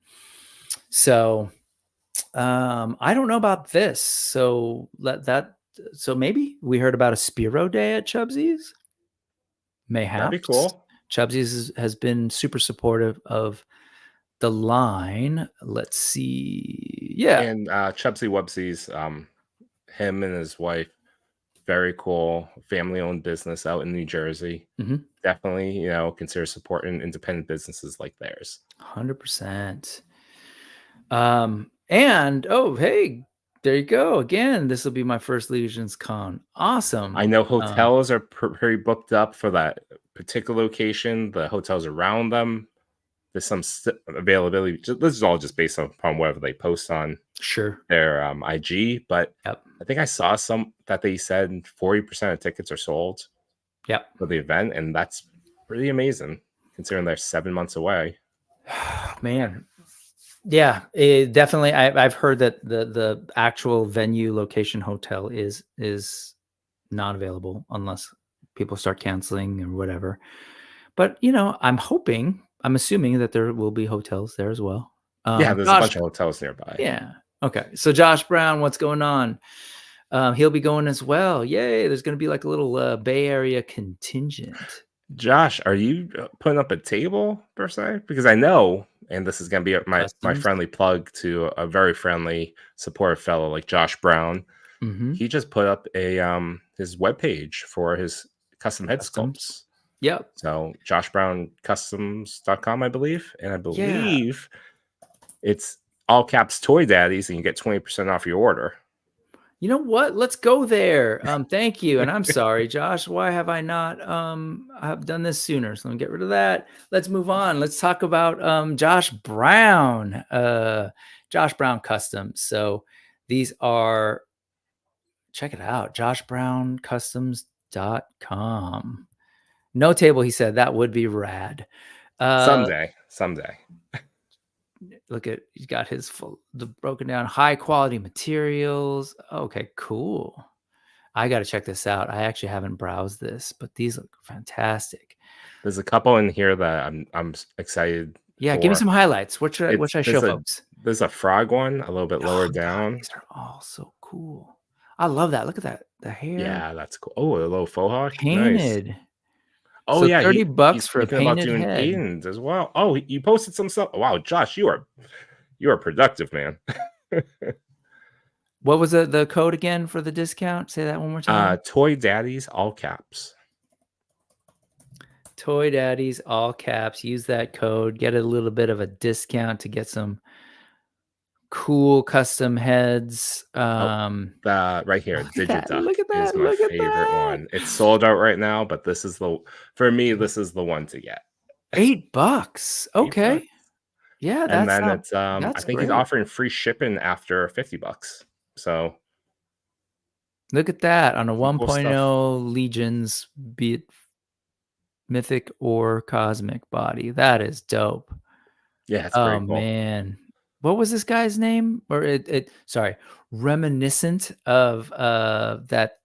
So I don't know about this. So so maybe we heard about a Spiro Day at Chubsy's. Mayhaps. That'd be cool. Chubsy's has been super supportive of the line. Let's see. Yeah. And Chubsy Wubsy's, him and his wife, very cool, family-owned business out in New Jersey. Definitely, consider supporting independent businesses like theirs. 100%. And hey, there you go. Again, this will be my first Legions Con. Awesome. I know hotels are pretty booked up for that particular location. The hotels around them, there's some availability. This is all just based upon whatever they post on their IG. But I think I saw some that they said 40% of tickets are sold for the event. And that's pretty amazing considering they're 7 months away. Man. Yeah, definitely. I've heard that the actual venue location hotel is not available unless people start canceling or whatever. But I'm assuming that there will be hotels there as well. Yeah, there's a bunch of hotels nearby. Yeah. Okay. So Josh Brown, what's going on? He'll be going as well. Yay! There's going to be like a little Bay Area contingent. Josh, are you putting up a table per se? Because I know, and this is going to be my friendly plug to a very friendly, supportive fellow like Josh Brown. He just put up a his webpage for his custom head sculpts. Yep. So joshbrowncustoms.com, I believe. And I believe it's all caps Toy Daddies, and you get 20% off your order. You know what? Let's go there. Thank you. And I'm sorry, Josh. Why have I not have done this sooner? So let me get rid of that. Let's move on. Let's talk about Josh Brown. Josh Brown Customs. So these are, check it out, joshbrowncustoms.com. No table, he said. That would be rad. Someday. Look at, he's got the broken down high quality materials. Okay, cool. I got to check this out. I actually haven't browsed this, but these look fantastic. There's a couple in here that I'm excited. Yeah, give me some highlights. What should I show folks? There's a frog one a little bit lower down. These are all so cool. I love that. Look at that. The hair. Yeah, that's cool. Oh, a little faux hawk. Painted. Nice. Oh, so yeah. $30 for a painted about doing head. paintings as well. Oh, you posted some stuff. Wow, Josh, you are productive, man. What was the code again for the discount? Say that one more time. Toy Daddies, all caps. Toy Daddies, all caps. Use that code. Get a little bit of a discount to get some cool custom heads. Right here, Digiduck Look at that. is my favorite one. It's sold out right now, but this is the one to get. $8. Okay. $8. Yeah, and then it's I think he's offering free shipping after $50. So look at that on a 1.0 Legions, be it mythic or cosmic body. That is dope. Yeah, it's very cool. Man. What was this guy's name? Or reminiscent of that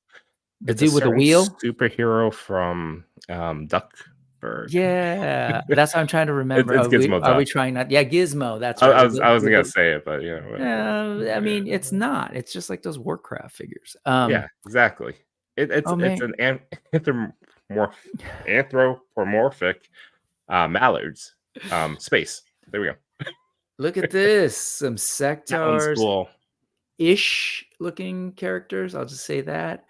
the dude with the wheel? Superhero from Duckburg. Yeah, that's what I'm trying to remember. It's Gizmo. Are we trying not? Yeah, Gizmo. That's right. I wasn't gonna say it, but I mean, it's not. It's just like those Warcraft figures. Yeah, exactly. It's an anthropomorphic mallards space. There we go. Look at this. Some Sectars-ish looking characters. I'll just say that.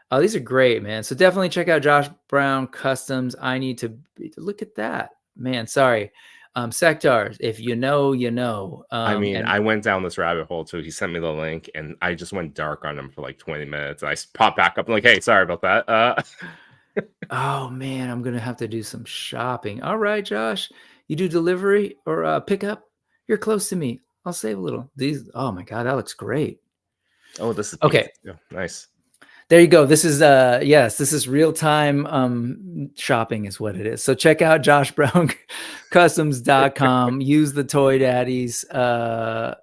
Oh, these are great, man. So definitely check out Josh Brown Customs. I need to look at that, man. Sorry. Sectars, if you know, you know. I went down this rabbit hole too. He sent me the link and I just went dark on him for like 20 minutes. I popped back up and like, hey, sorry about that. Oh man, I'm gonna have to do some shopping. All right, Josh. You do delivery or pickup? You're close to me. I'll save a little. Oh my god, that looks great. Oh, this is okay. Yeah, nice. There you go. This is yes, this is real time shopping is what it is. So check out joshbrowncustoms.com. Use the Toy Daddies a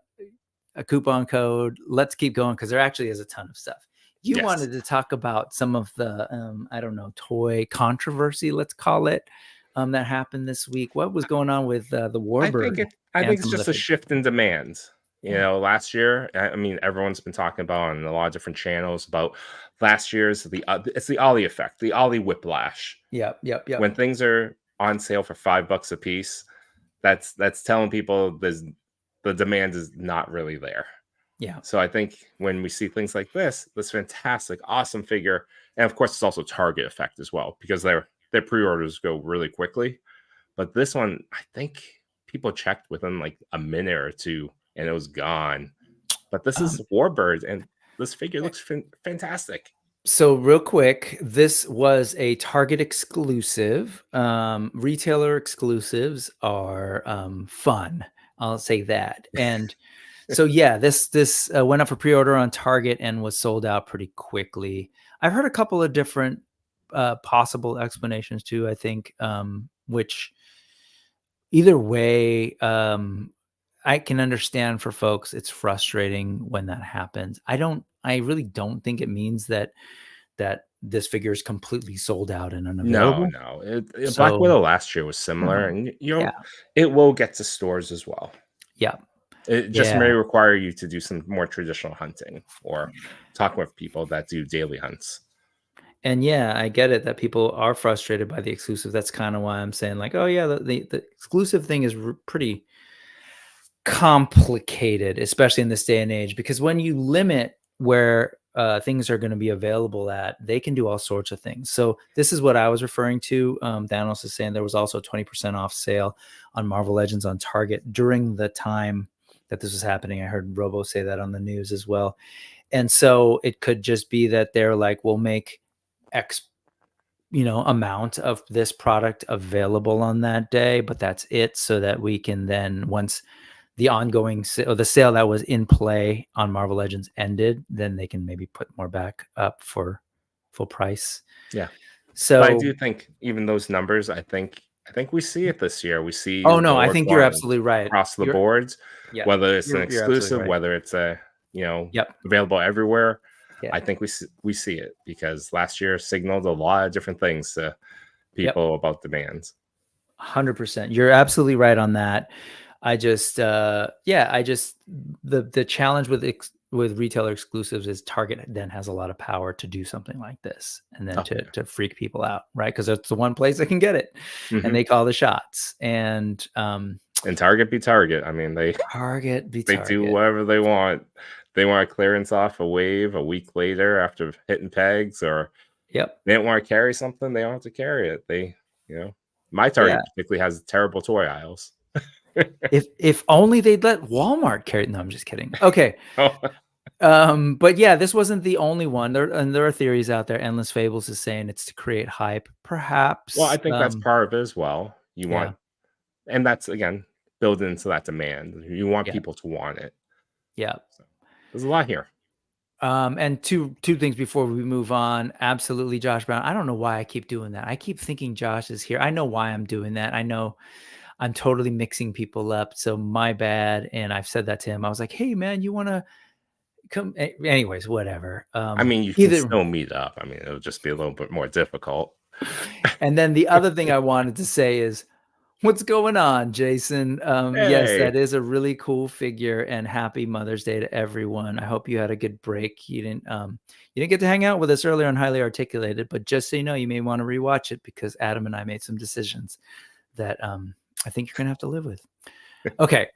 coupon code. Let's keep going because there actually is a ton of stuff. You Yes. wanted to talk about some of the I don't know, toy controversy, let's call it, that happened this week. What was going on with the Warbird? I think it's just a shift in demand. You know, last year, I mean, everyone's been talking about on a lot of different channels about last year's it's the Ollie effect, the Ollie whiplash. Yep. When things are on sale for $5 a piece, that's telling people the demand is not really there. Yeah. So I think when we see things like this fantastic, awesome figure, and of course it's also Target effect as well because their pre-orders go really quickly. But this one, I think people checked within like a minute or two and it was gone. But this is Warbird, and this figure looks fantastic. So real quick, this was a Target exclusive. Retailer exclusives are fun. I'll say that. And so yeah, this went up for pre-order on Target and was sold out pretty quickly. I've heard a couple of different possible explanations too, I think, which either way, I can understand for folks it's frustrating when that happens. I really don't think it means that this figure is completely sold out and unavailable. No. Black Widow last year was similar, and it will get to stores as well. Yeah. It just may require you to do some more traditional hunting or talking with people that do daily hunts. And yeah, I get it that people are frustrated by the exclusive. That's kind of why I'm saying like, oh yeah, the exclusive thing is pretty complicated, especially in this day and age, because when you limit where things are going to be available at, they can do all sorts of things. So this is what I was referring to. Thanos is saying there was also a 20% off sale on Marvel Legends on Target during the time that this was happening. I heard Robo say that on the news as well. And so it could just be that they're like, we'll make X, amount of this product available on that day, but that's it. So that we can then, once the ongoing the sale that was in play on Marvel Legends ended, then they can maybe put more back up for full price. Yeah. So but I do think even those numbers, I think we see it this year. We see. Oh no, I think you're absolutely right. Across the boards, whether it's an exclusive, right. whether it's a available everywhere. Yeah. I think we see it because last year signaled a lot of different things to people about demands. 100%. You're absolutely right on that. I just, the challenge with retailer exclusives is Target then has a lot of power to do something like this and then to freak people out, right? Because it's the one place that can get it, and they call the shots. And Target be Target. I mean, they do whatever they want. They want to clearance off a wave a week later after hitting pegs, or they don't want to carry something, they don't have to carry it. They, my Target particularly has terrible toy aisles. If only they'd let Walmart carry. No, I'm just kidding. Okay. But yeah, this wasn't the only one. There are theories out there. Endless Fables is saying it's to create hype, perhaps. Well, I think that's part of it as well. You want, and that's again built into that demand. You want people to want it. Yeah. So, there's a lot here. And two things before we move on. Absolutely, Josh Brown. I don't know why I keep doing that. I keep thinking Josh is here. I know why I'm doing that. I know I'm totally mixing people up. So my bad. And I've said that to him. I was like, hey man, you want to come? Anyways, whatever. I mean, you can still meet up. I mean, it'll just be a little bit more difficult. And then the other thing I wanted to say is, what's going on, Jason? Yes, that is a really cool figure, and happy Mother's Day to everyone. I hope you had a good break. You didn't get to hang out with us earlier on Highly Articulated, but just so you know, you may want to rewatch it because Adam and I made some decisions that I think you're going to have to live with. Okay.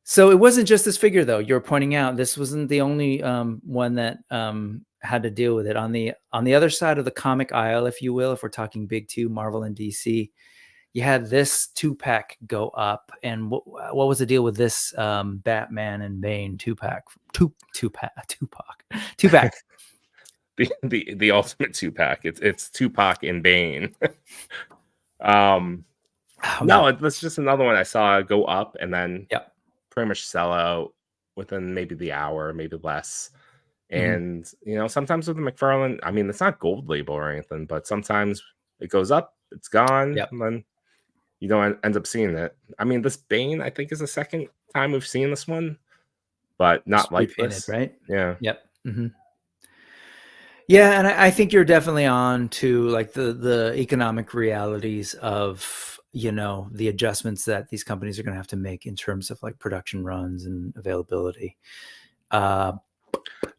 So it wasn't just this figure though. You're pointing out this wasn't the only one that had to deal with it. On the other side of the comic aisle, if you will, if we're talking big two, Marvel and DC, you had this 2-pack go up. And what was the deal with this Batman and Bane 2-pack? Two-pack. the ultimate 2-pack. It's Tupac and Bane. No, that's just another one I saw go up and then pretty much sell out within maybe the hour, maybe less. And sometimes with the McFarlane, I mean, it's not gold label or anything, but sometimes it goes up, it's gone, Yep. and then you don't end up seeing it. I mean, this Bane, I think, is the second time we've seen this one, but not Just like repainted, this. right? Yeah. Yep. Yeah, and I think you're definitely on to like the economic realities of the adjustments that these companies are going to have to make in terms of like production runs and availability. But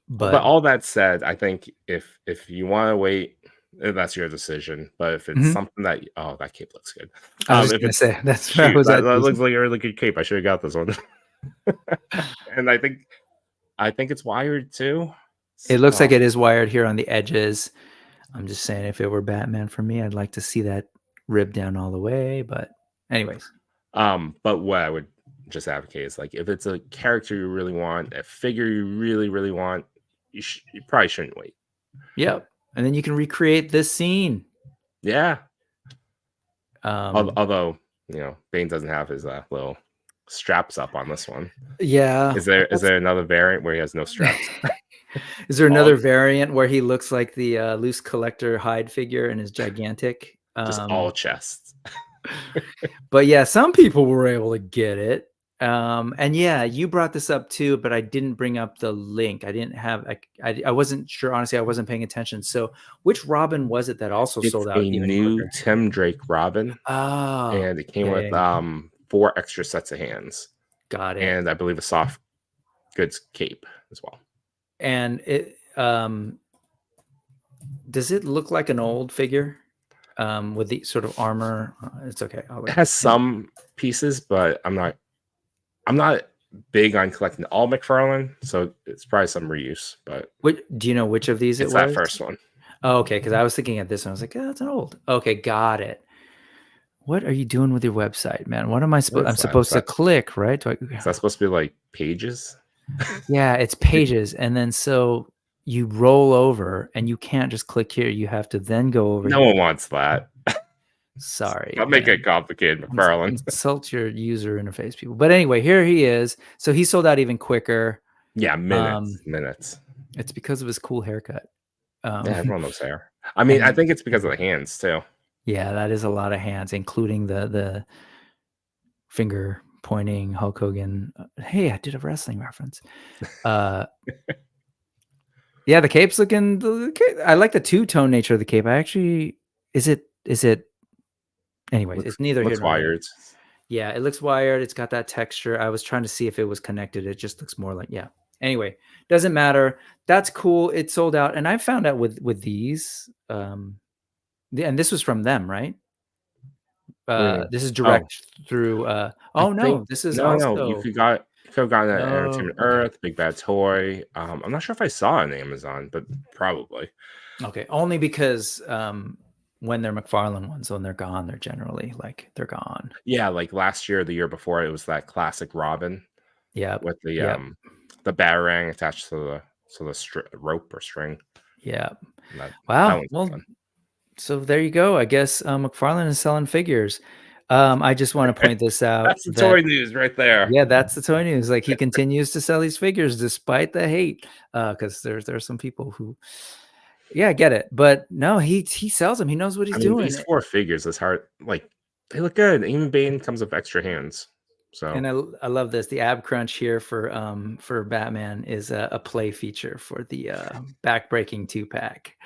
But all that said, I think if you want to wait, that's your decision. But if it's something that that cape looks good. I was If going to it's say that's shoot, was that that looks like a really good cape. I should have got this one. And I think it's wired too. It looks So, like it is wired here on the edges. I'm just saying, if it were Batman for me, I'd like to see that rib down all the way. But anyways, but what I would just advocate is like if it's a character you really want, a figure you really, really want, you probably shouldn't wait. yep. And then you can recreate this scene. Yeah. Although Bane doesn't have his little straps up on this one. Yeah. Is there another variant where he has no straps? Is there another variant where he looks like the loose collector hide figure and is gigantic? Just all chests. But yeah, some people were able to get it. And yeah, you brought this up too, but I didn't bring up the link. I didn't have, I wasn't sure. Honestly, I wasn't paying attention. So which Robin was it that also sold out a even new quicker? Tim Drake Robin. Oh, and it came with 4 extra sets of hands. Got it. And I believe a soft goods cape as well. And it does it look like an old figure with the sort of armor? It's okay. It has some pieces, but I'm not big on collecting all McFarlane, so it's probably some reuse. But do you know which of these it's it was? that first one. Oh, okay, because I was thinking at this one, I was like, oh, that's an old. Okay, got it. What are you doing with your website, man? What am I supposed? I'm supposed to click, right? Is that supposed to be like pages? Yeah, it's pages, and then so you roll over, and you can't just click here. You have to then go over. No one wants that. Sorry, I'll make it complicated, McFarlane. Insult your user interface, people. But anyway, here he is. So he sold out even quicker. Yeah, minutes. It's because of his cool haircut. Yeah, everyone loves hair. I mean, I think it's because of the hands too. Yeah, that is a lot of hands, including the finger pointing Hulk Hogan. Hey, I did a wrestling reference. Yeah, the cape's looking. I like the two-tone nature of the cape. Is it? Anyways, it's neither here nor there. Wired. Yeah, it looks wired. It's got that texture. I was trying to see if it was connected. It just looks more like, yeah. Anyway, doesn't matter. That's cool. It sold out. And I found out with these, and this was from them, right? This is direct through, this is also. No, you could have gotten it at Entertainment Earth, Big Bad Toy. I'm not sure if I saw it on Amazon, but probably. Okay, only because when they're McFarlane ones, when they're gone, they're generally they're gone. Yeah, like last year, or the year before, it was that classic Robin. Yeah, with the batarang attached to the rope or string. Yeah. Wow. Well, so there you go. I guess McFarlane is selling figures. I just want to point this out. That's the toy news right there. Yeah, that's the toy news. Like he continues to sell these figures despite the hate, because there's some people who. Yeah, I get it, but no, he sells them. He knows what he's doing. These 4 figures, it's hard. Like they look good. Even Bane comes with extra hands. So, and I love this. The ab crunch here for Batman is a play feature for the back-breaking 2-pack.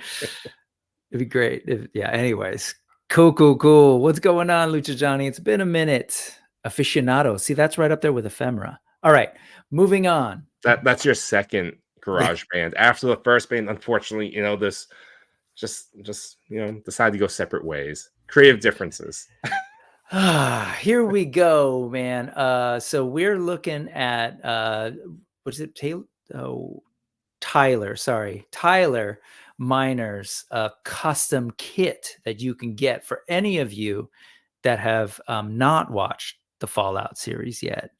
It'd be great. Anyways, cool. What's going on, Lucha Johnny? It's been a minute. Aficionado. See, that's right up there with Ephemera. All right, moving on. That's your second garage band. After the first band, unfortunately, this just decided to go separate ways. Creative differences. Here we go, man. So we're looking at what's it? Tyler Miner's custom kit that you can get for any of you that have not watched the Fallout series yet.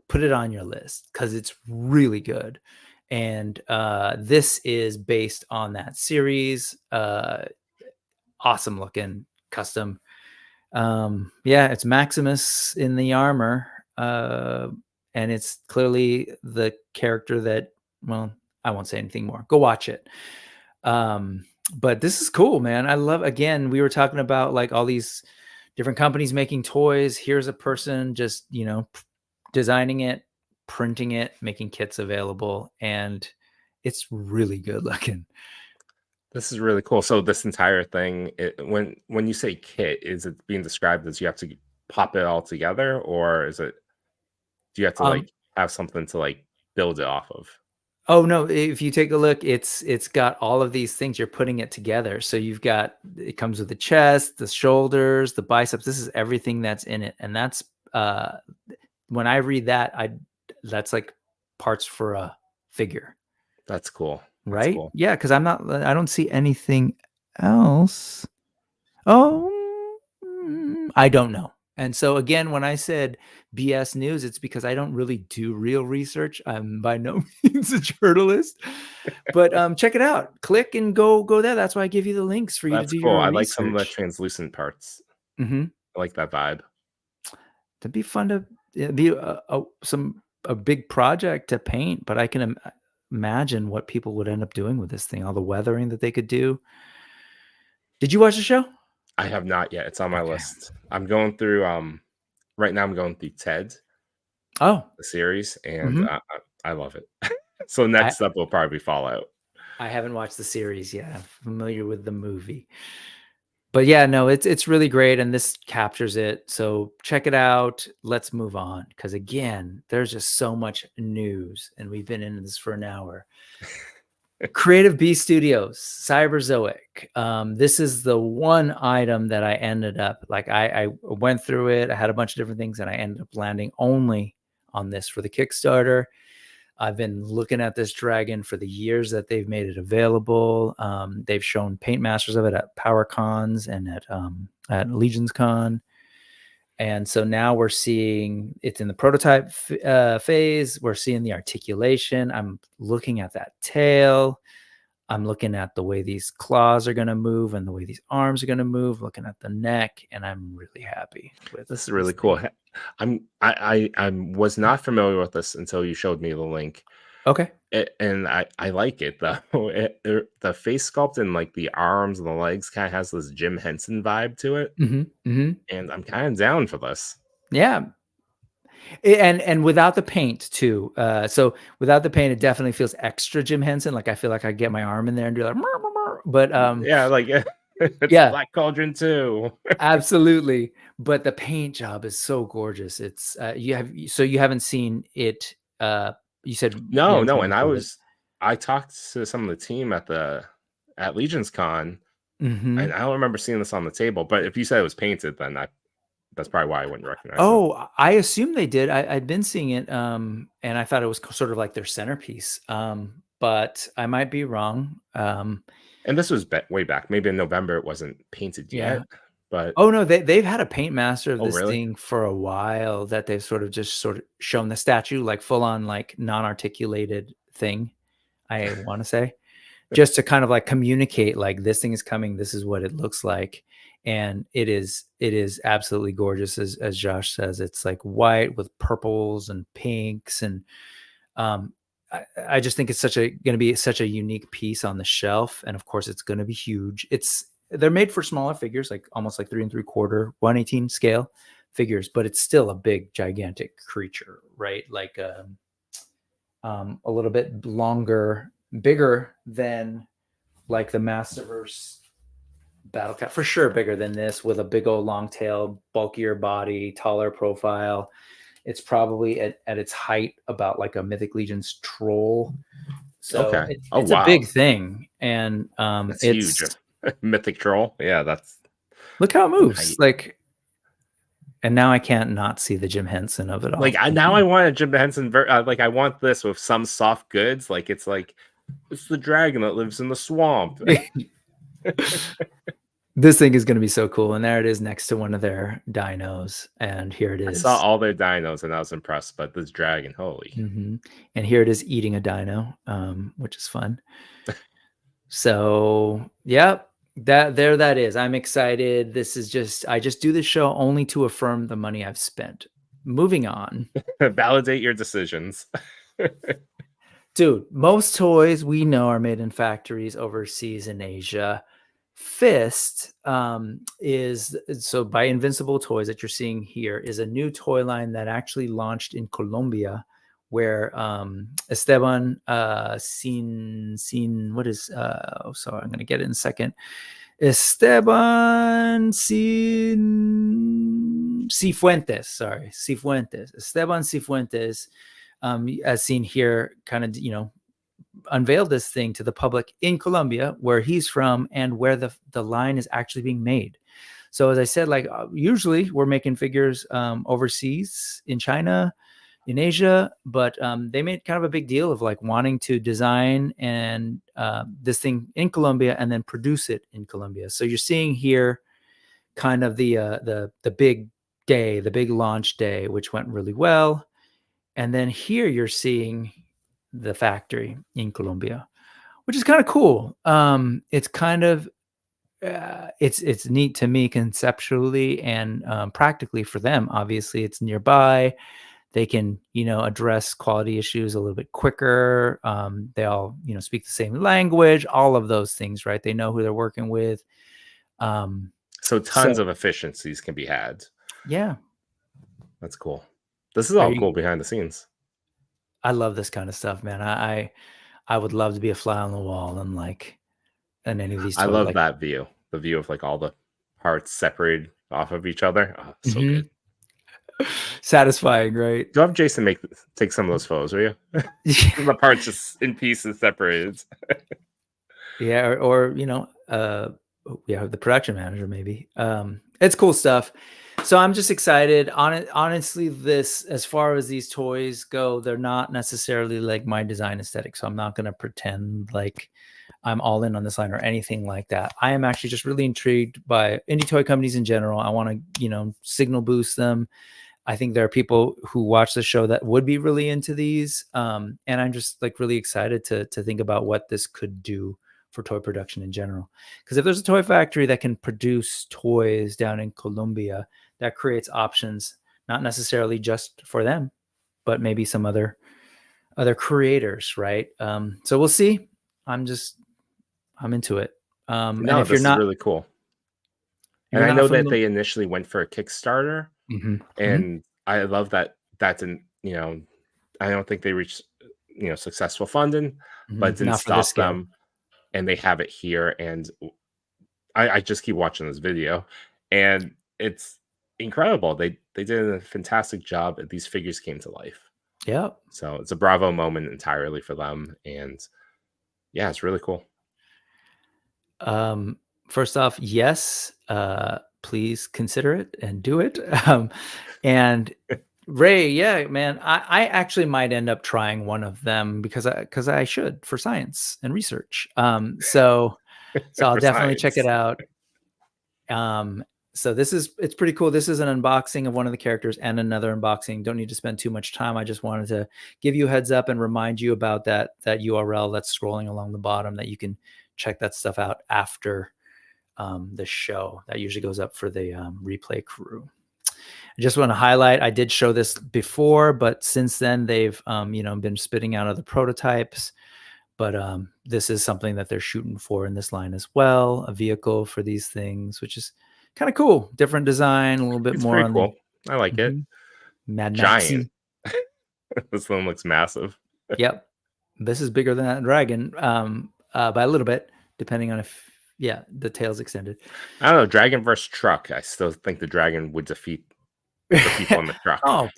Put it on your list because it's really good. And this is based on that series. Awesome looking custom. It's Maximus in the armor. And it's clearly the character that, well, I won't say anything more. Go watch it. But this is cool, man. I love, again, we were talking about like all these different companies making toys. Here's a person just, you know, designing it, printing it, making kits available, and it's really good looking. This is really cool. So this entire thing, when you say kit, is it being described as you have to pop it all together, or is it, do you have to like have something to like build it off of? Oh no, if you take a look, it's got all of these things. You're putting it together. So you've got, it comes with the chest, the shoulders, the biceps. This is everything that's in it. And that's when I read that, that's like parts for a figure. That's cool. That's Right? cool. Yeah, because I don't see anything else. Oh, I don't know. And so again, when I said BS news, it's because I don't really do real research. I'm by no means a journalist. But check it out. Click and go there. That's why I give you the links for you That's to do cool. your I own like some of the research. translucent parts. Mm-hmm. I like that vibe. It'd be fun to be a big project to paint, but I can imagine what people would end up doing with this thing, all the weathering that they could do. Did you watch the show? I have not yet. It's on my Okay. list. I'm going through right now I'm going through Ted, Oh, the series, and Mhm. I love it. So next up will probably be Fallout. I haven't watched the series yet. I'm familiar with the movie. But yeah, no, it's really great, and this captures it. So check it out. Let's move on, because again, there's just so much news, and we've been in this for an hour. Creative B Studios, Cyberzoic. This is the one item that I ended up, like, I went through it. I had a bunch of different things, and I ended up landing only on this for the Kickstarter. I've been looking at this dragon for the years that they've made it available. They've shown paint masters of it at Power Cons and at Legions Con. And so now we're seeing it's in the prototype phase. We're seeing the articulation. I'm looking at that tail. I'm looking at the way these claws are going to move and the way these arms are going to move, looking at the neck, and I'm really happy with This is really cool. I was not familiar with this until you showed me the link. Okay. And I like it though. The face sculpt and like the arms and the legs kind of has this Jim Henson vibe to it, and I'm kind of down for this. Yeah. And without the paint too. So without the paint, it definitely feels extra Jim Henson. Like I feel like I get my arm in there and do like, "Mur, mur, mur." But Yeah, like it's yeah, Black Cauldron too. absolutely. But the paint job is so gorgeous. It's you haven't seen it. You said you No, haven't seen and it. I talked to some of the team at Legions Con, Mm-hmm. and I don't remember seeing this on the table. But if you said it was painted, then that's probably why I wouldn't recognize it. Oh, I assume they did. I'd been seeing it, and I thought it was sort of like their centerpiece. But I might be wrong. And this was way back, maybe in November. It wasn't painted yet, but oh no, they've had a paint master of this really? thing for a while. That they've sort of shown the statue, like full on like non-articulated thing. I want to say, just to kind of like communicate, like this thing is coming. This is what it looks like. And it is absolutely gorgeous. As Josh says, it's like white with purples and pinks. And I just think it's going to be such a unique piece on the shelf. And of course it's going to be huge. They're made for smaller figures, like almost like 3 3/4, 1/18 scale figures, but it's still a big, gigantic creature, right? Like a little bit longer, bigger than like the Masterverse Battle Cat, for sure bigger than this, with a big old long tail, bulkier body, taller profile. It's probably at its height about like a Mythic Legion's troll. So okay. it's a big thing. And it's huge. Mythic troll. Yeah, that's look how it moves. Like, and now I can't not see the Jim Henson of it all. Like now I want a Jim Henson like I want this with some soft goods. Like it's the dragon that lives in the swamp. This thing is going to be so cool. And there it is next to one of their dinos. And here it is. I saw all their dinos and I was impressed, but this dragon, holy. And here it is eating a dino, which is fun. So, yeah, that is. I'm excited. This is I just do this show only to affirm the money I've spent. Moving on. Validate your decisions. Dude, most toys we know are made in factories overseas in Asia. Fist is so by Invincible Toys that you're seeing here is a new toy line that actually launched in Colombia, where Esteban what is sorry, I'm gonna get it in a second. Esteban Cifuentes, Esteban Cifuentes, as seen here, kind of unveiled this thing to the public in Colombia, where he's from and where the line is actually being made. So as I said, like usually we're making figures overseas in China, in Asia, but they made kind of a big deal of like wanting to design and this thing in Colombia and then produce it in Colombia. So you're seeing here kind of the big day, the big launch day, which went really well. And then here you're seeing the factory in Colombia, which is kind of cool. It's kind of it's neat to me conceptually and practically for them. Obviously, it's nearby. They can address quality issues a little bit quicker. They all speak the same language. All of those things, right? They know who they're working with. So tons of efficiencies can be had. Yeah, that's cool. This is all cool behind the scenes. I love this kind of stuff, man. I would love to be a fly on the wall and any of these toys. I love that view. The view of like all the parts separated off of each other. Oh, so good. Satisfying, right? Do I have Jason take some of those photos, will you? The parts just in pieces separated. Yeah, or the production manager maybe. It's cool stuff. So I'm just excited. Honestly, as far as these toys go, they're not necessarily like my design aesthetic. So I'm not going to pretend like I'm all in on this line or anything like that. I am actually just really intrigued by indie toy companies in general. I want to, signal boost them. I think there are people who watch the show that would be really into these. And I'm just like really excited to think about what this could do for toy production in general. Because if there's a toy factory that can produce toys down in Colombia, that creates options, not necessarily just for them, but maybe some other creators, right? So we'll see. I'm into it. No, and if this you're not is really cool. And I know that they initially went for a Kickstarter, and I love that didn't, I don't think they reached, successful funding, but it didn't stop them. And they have it here, and I just keep watching this video, and it's incredible. They did a fantastic job. These figures came to life. Yeah. So it's a bravo moment entirely for them, and yeah, it's really cool. First off, yes, please consider it and do it. And Ray, yeah, man, I actually might end up trying one of them because I should for science and research. So I'll definitely check it out. So it's pretty cool. This is an unboxing of one of the characters and another unboxing. Don't need to spend too much time. I just wanted to give you a heads up and remind you about that URL that's scrolling along the bottom that you can check that stuff out after the show. That usually goes up for the replay crew. I just want to highlight, I did show this before, but since then they've been spitting out other prototypes. But this is something that they're shooting for in this line as well, a vehicle for these things, which is kind of cool. Different design, a little bit more on cool. I like it. Mad Giant. This one looks massive. Yep. This is bigger than that dragon by a little bit, depending on if the tail's extended. I don't know. Dragon versus truck. I still think the dragon would defeat the people in the truck. Oh,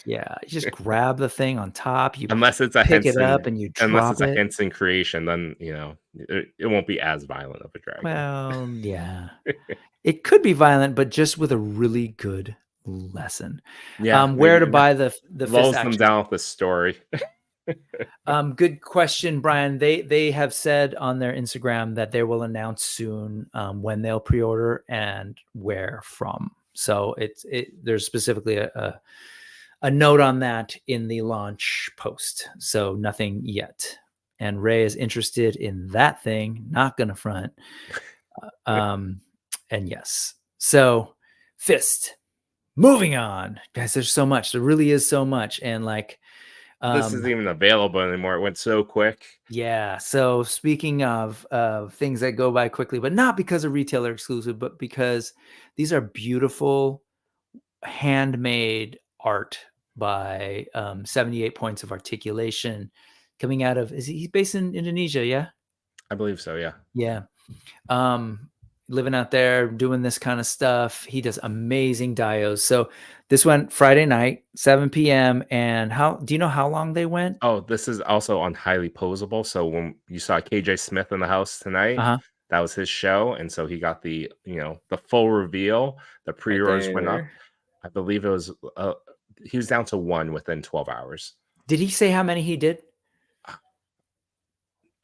yeah. You just grab the thing on top. You unless it's a pick it up and you drop unless it's it. a Henson creation, then it won't be as violent of a dragon. Well, yeah. It could be violent, but just with a really good lesson. Yeah. Where to buy the lulls them down with the story. Good question, Brian. They have said on their Instagram that they will announce soon when they'll pre-order and where from. So there's specifically a note on that in the launch post. So nothing yet. And Ray is interested in that thing, not gonna front. And yes. So Fist. Moving on. Guys, there's so much. There really is so much. And like This isn't even available anymore. It went so quick. Yeah. So speaking of things that go by quickly, but not because of retailer exclusive, but because these are beautiful handmade art by 78 points of articulation coming out of, he's based in Indonesia? Yeah. I believe so. Yeah. Yeah. Living out there doing this kind of stuff. He does amazing dios. So this went Friday night, 7 p.m. And do you know how long they went? Oh, this is also on Highly Posable. So when you saw KJ Smith in the house tonight, Uh-huh. that was his show, and so he got the the full reveal. The pre-orders went up. I believe it was he was down to 1 within 12 hours. Did he say how many he did?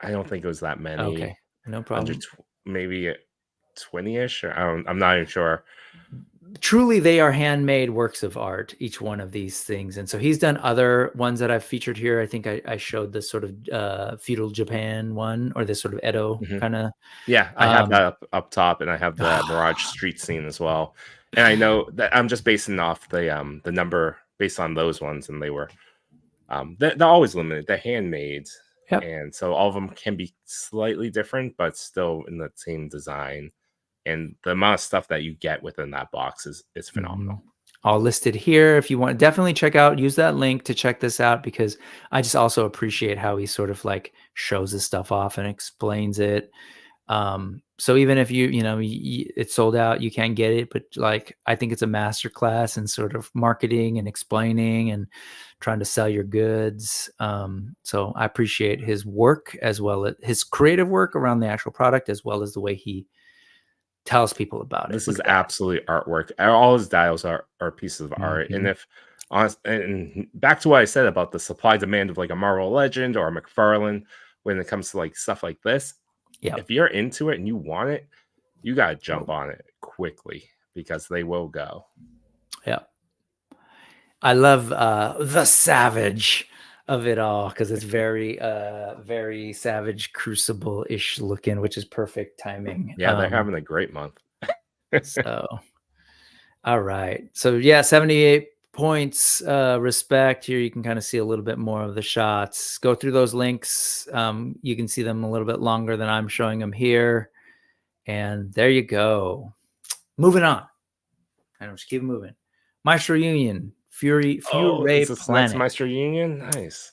I don't think it was that many. Okay, no problem. Maybe 20-ish. I'm not even sure. Truly, they are handmade works of art, each one of these things. And so he's done other ones that I've featured here. I think I showed this sort of feudal Japan one, or this sort of Edo kind of. Yeah, I have that up top, and I have the Mirage street scene as well. And I know that I'm just basing off the number based on those ones, and they were they're always limited. They're handmade. Yep. And so all of them can be slightly different, but still in the same design. And the amount of stuff that you get within that box is phenomenal. All listed here. If you want, definitely use that link to check this out, because I just also appreciate how he sort of like shows his stuff off and explains it. So even if it's sold out, you can't get it, but like, I think it's a masterclass in sort of marketing and explaining and trying to sell your goods. So I appreciate his work, as well as his creative work around the actual product, as well as the way he tells people about it. This is absolutely artwork. All his dials are pieces of art. And and back to what I said about the supply demand of like a Marvel Legend or a McFarlane, when it comes to like stuff like this, if you're into it and you want it, you got to jump on it quickly, because they will go. Yeah. I love the savage of it all, because it's very very Savage Crucible-ish looking, which is perfect timing. Yeah, they're having a great month. So all right, so yeah, 78 points. Respect. Here you can kind of see a little bit more of the shots. Go through those links. You can see them a little bit longer than I'm showing them here, and there you go. Moving on, and just keep moving. Maestro Union Fury is this Planet. next Maestro Union? Nice.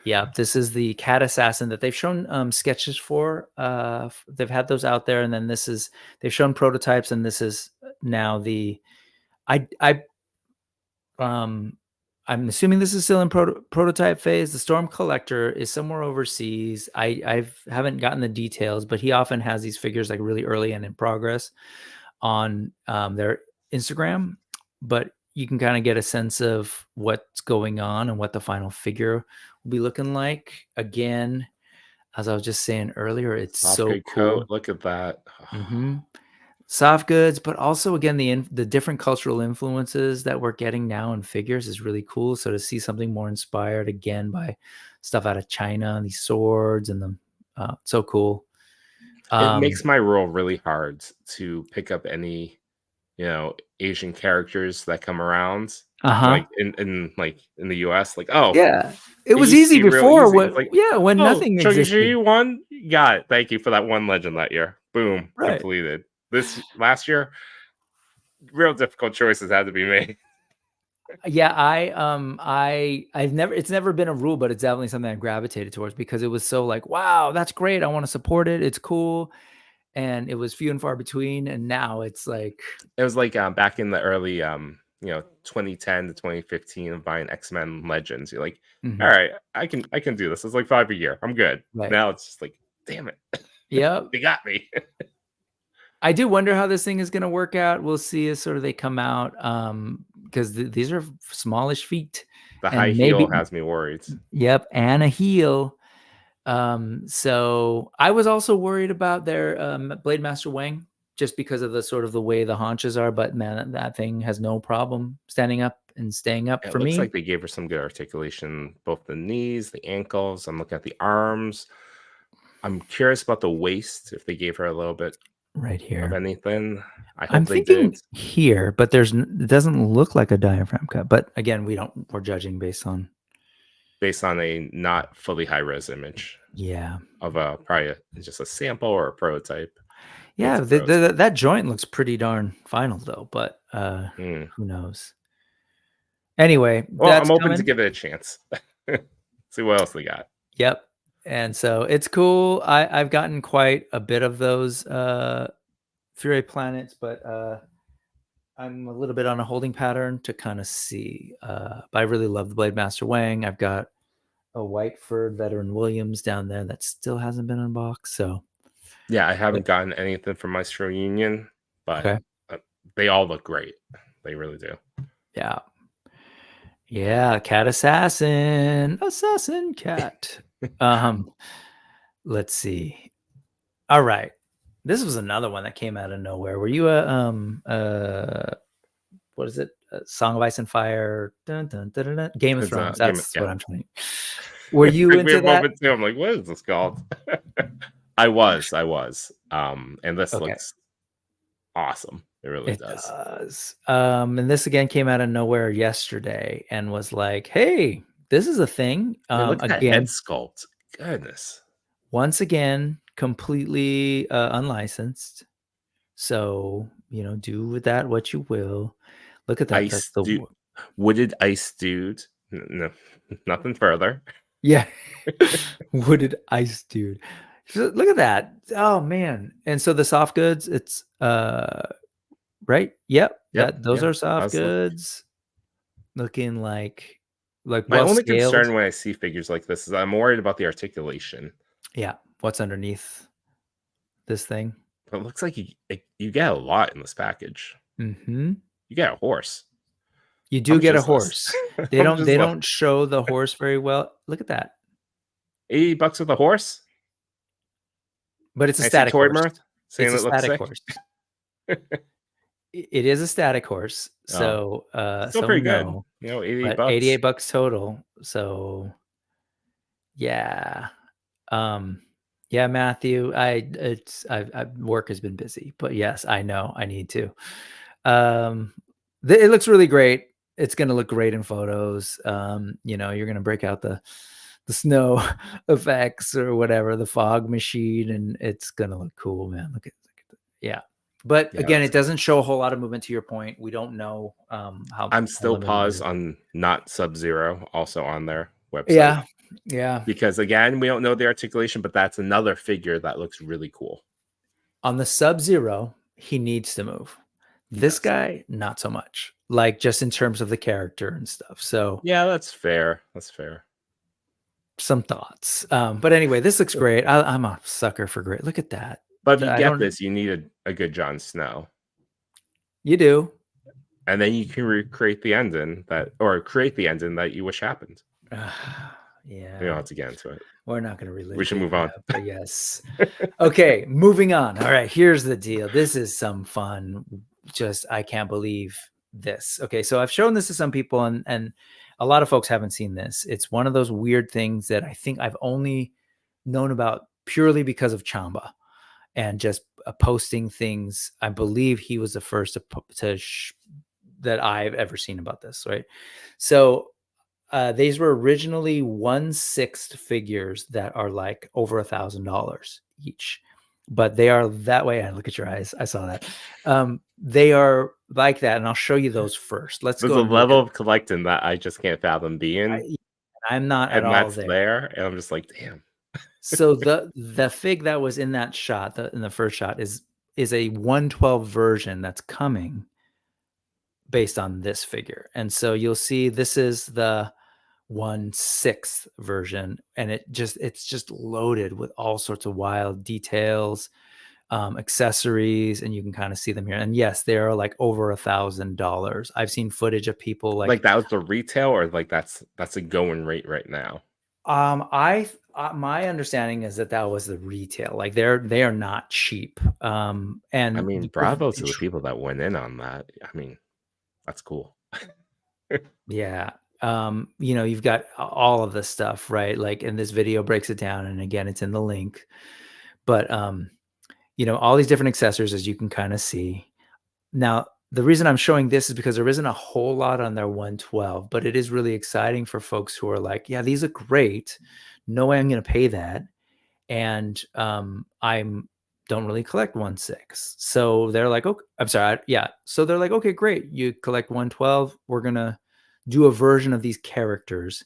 Yeah, this is the cat assassin that they've shown sketches for. They've had those out there, and then they've shown prototypes, and this is now the I'm assuming this is still in prototype phase. The Storm Collector is somewhere overseas. I haven't gotten the details, but he often has these figures like really early and in progress on their Instagram. But you can kind of get a sense of what's going on and what the final figure will be looking like. Again, as I was just saying earlier, it's Soft so good cool. coat. Look at that. Soft goods, but also again the different cultural influences that we're getting now in figures is really cool. So to see something more inspired again by stuff out of China and these swords and the so cool. It makes my role really hard to pick up any Asian characters that come around, like in the US. Like, oh yeah, it was easy before. When nothing existed. You won. You got it. Thank you for that one legend that year. Boom, completed. This last year, real difficult choices had to be made. Yeah, it's never been a rule, but it's definitely something I gravitated towards, because it was so like, wow, that's great. I want to support it. It's cool. And it was few and far between. And now it's like, it was like back in the early 2010 to 2015 of buying X-Men Legends. You're like, all right, I can do this. It's like 5 a year. I'm good. Right. Now it's just like, damn it. Yeah. They got me. I do wonder how this thing is going to work out. We'll see as sort of they come out, because these are smallish feet. The high heel has me worried. Yep, and a heel. So I was also worried about their Blade Master Wang, just because of the way the haunches are. But man, that thing has no problem standing up and staying up for me. It looks like they gave her some good articulation, both the knees, the ankles. I'm looking at the arms. I'm curious about the waist, if they gave her a little bit right here of anything. I'm thinking here, but it doesn't look like a diaphragm cut. But again, we're judging based on based on a not fully high res image Yeah. of probably just a sample or a prototype. Yeah, It's a prototype. that joint looks pretty darn final though, but who knows? Anyway, Well, that's I'm open to coming. give it a chance. See what else they got. Yep. And so it's cool. I've gotten quite a bit of those Fury planets, but I'm a little bit on a holding pattern to kind of see. But I really love the Blade Master Wang. I've got a white furred veteran Williams down there that still hasn't been unboxed. So Yeah, I haven't gotten anything from Maestro Union, but okay. They all look great. They really do. Yeah. Yeah, cat assassin cat. Let's see. All right. This was another one that came out of nowhere. Were you what is it? Song of Ice and Fire? Dun, dun, dun, dun, dun. Game of Thrones. That's what I'm trying to. Were you into that? Too. I'm like, what is this called? I was. And this looks awesome. It really does. And this again came out of nowhere yesterday and was like, hey, this is a thing. Look at again, that head sculpt. Goodness. Once again, completely unlicensed. So, do with that what you will. Look at that. Ice wooded ice dude. No, nothing further. Yeah. Wooded ice dude. So look at that. Oh man. And so the soft goods, it's right. Yep. Those are soft goods. Looking like my only concern when I see figures like this is I'm worried about the articulation. Yeah. What's underneath this thing? It looks like you get a lot in this package. Mm-hmm. You get a horse. You do get a horse. They don't show the horse very well. Look at that. $80 with a horse? But it's a static horse. Mirth saying it's a it static horse. It is a static horse. So still pretty good. $88. $88 total. So yeah. Yeah, Matthew. Work has been busy, but yes, I know I need to. It looks really great. It's going to look great in photos. You're going to break out the snow effects or whatever, the fog machine, and it's going to look cool, man. Look at yeah. But again, it doesn't show a whole lot of movement. To your point, we don't know how. I'm still paused on Not Sub-Zero, also on their website. Yeah. Because again, we don't know the articulation, but that's another figure that looks really cool. On the Sub-Zero, he needs to move. This guy, not so much. Like just in terms of the character and stuff. So yeah, that's fair. Some thoughts. But anyway, this looks great. I'm a sucker for great. Look at that. But if you get this, you need a good Jon Snow. You do. And then you can recreate the ending create the ending that you wish happened. Yeah. We don't have to get into it. We're not going to relive. We should move on. But yes. Okay, moving on. All right, here's the deal. This is some fun. I can't believe this. Okay, so I've shown this to some people, and a lot of folks haven't seen this. It's one of those weird things that I think I've only known about purely because of Chamba and just posting things. I believe he was the first that I've ever seen about this, right? So these were originally 1/6 figures that are like over $1,000 each, but they are that way. And look at your eyes. I saw that. They are like that. And I'll show you those first. There's a level of collecting that I just can't fathom being. I'm not at all there. And I'm just like, damn. So the fig that was in that shot, in the first shot is a 1/12 version that's coming based on this figure. And so you'll see this is the 1/6 version, and it's just loaded with all sorts of wild details, accessories, and you can kind of see them here. And yes, they are like over $1,000. I've seen footage of people like that was the retail, or like that's a going rate right now. My understanding is that was the retail. Like they are not cheap. And I mean, bravo to the people that went in on that. I mean, that's cool. Yeah. You've got all of this stuff, right? Like, and this video breaks it down, and again, it's in the link. But all these different accessories, as you can kind of see. Now, the reason I'm showing this is because there isn't a whole lot on their 112, but it is really exciting for folks who are like, yeah, these are great. No way I'm going to pay that. And I'm don't really collect 1/6. So they're like, okay, I'm sorry. Yeah. So they're like, okay, great. You collect 112. We're going to do a version of these characters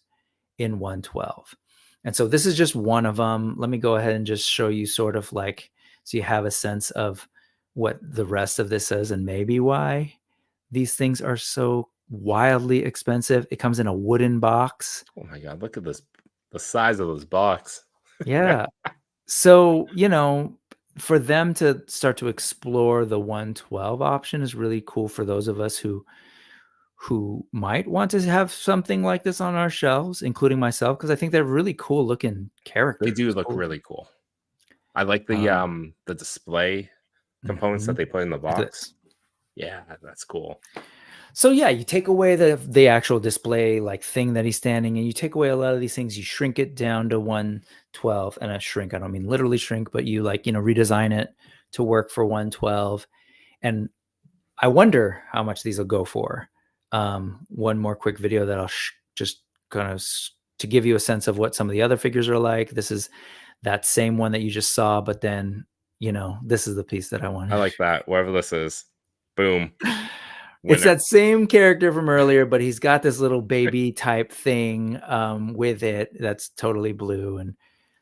in 112. And so this is just one of them. Let me go ahead and just show you sort of like, so you have a sense of what the rest of this is and maybe why these things are so wildly expensive. It comes in a wooden box. Oh my God, look at this, the size of this box. Yeah. So, for them to start to explore the 112 option is really cool for those of us who might want to have something like this on our shelves, including myself, because I think they're really cool looking characters. They do look really cool. I like the display components that they put in the box. Yeah, that's cool. So yeah, you take away the actual display like thing that he's standing in. You take away a lot of these things. You shrink it down to 1/12, and I shrink. I don't mean literally shrink, but you redesign it to work for 1/12. And I wonder how much these will go for. One more quick video that I'll just kind of to give you a sense of what some of the other figures are like. This is that same one that you just saw, but then this is the piece that I wanted. I like that. Whatever this is, boom. It's that same character from earlier, but he's got this little baby type thing with it that's totally blue. And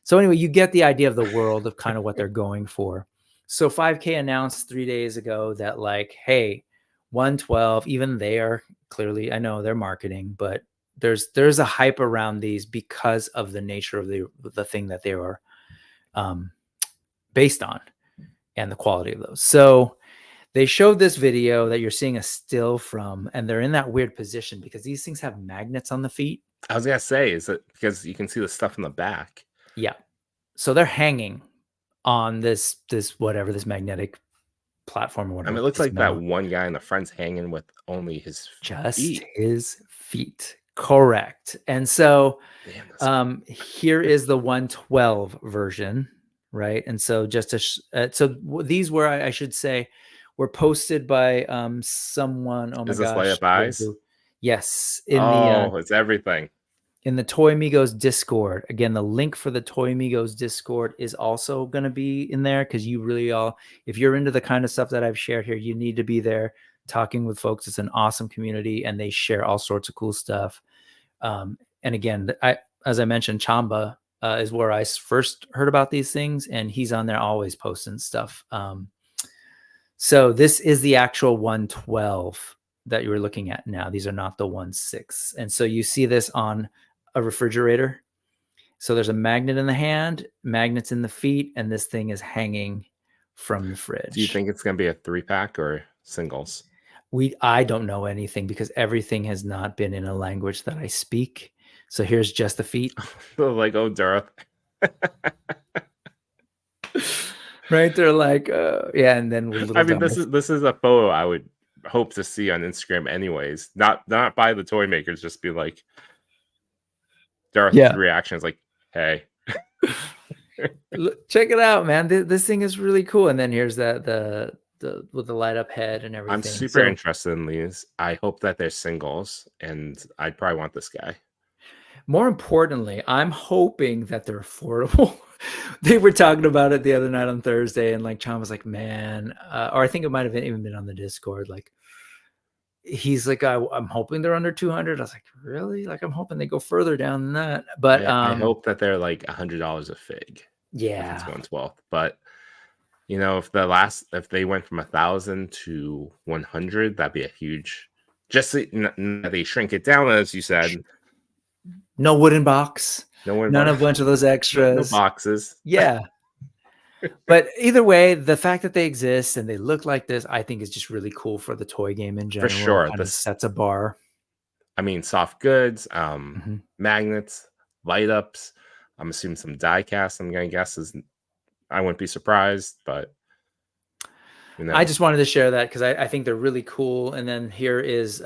so anyway, you get the idea of the world of kind of what they're going for. So 5K announced 3 days ago that like, hey, 112, even they are clearly, I know they're marketing, but there's a hype around these because of the nature of the thing that they are based on and the quality of those. So they showed this video that you're seeing a still from, and they're in that weird position because these things have magnets on the feet. I was gonna say, is it because you can see the stuff in the back? Yeah. So they're hanging on this magnetic platform or whatever. I mean, it looks like that one guy in the front's hanging with only his feet. His feet. Correct. And so here is the 112 version, right? And so just so these were, I should say, were posted by someone. Oh my gosh. Is this Light Up Eyes? Yes. It's everything. In the toymigos Discord. Again, the link for the toymigos Discord is also going to be in there because you really if you're into the kind of stuff that I've shared here, you need to be there talking with folks. It's an awesome community and they share all sorts of cool stuff. And again, as I mentioned, Chamba is where I first heard about these things, and he's on there always posting stuff. So this is the actual 112 that you were looking at now. These are not the 1/6. And so you see this on a refrigerator. So there's a magnet in the hand, magnets in the feet, and this thing is hanging from the fridge. Do you think it's going to be a 3-pack or singles? I don't know anything because everything has not been in a language that I speak. So here's just the feet. Like, oh, Dara. Right, they're like, yeah, and then I mean, this is a photo I would hope to see on Instagram, anyways. Not by the toy makers, just be like, Darth's reaction is like, "Hey, check it out, man! This thing is really cool." And then here's the with the light up head and everything. I'm super interested in these. I hope that they're singles, and I'd probably want this guy. More importantly, I'm hoping that they're affordable. They were talking about it the other night on Thursday, and like Chom was like, man, or I think it might have even been on the Discord. Like, he's like, I'm hoping they're under 200. I was like, really? Like, I'm hoping they go further down than that. But I hope that they're like $100 a fig. Yeah, it's 1/12. But if they went from 1,000 to 100, that'd be a huge. Just they shrink it down, as you said. No wooden box. None of a bunch of those extras. No boxes. Yeah. But either way, the fact that they exist and they look like this, I think is just really cool for the toy game in general. For sure. This sets a bar. I mean, soft goods, magnets, light ups. I'm assuming some die cast. I'm going to guess I wouldn't be surprised, but I just wanted to share that because I think they're really cool. And then here is,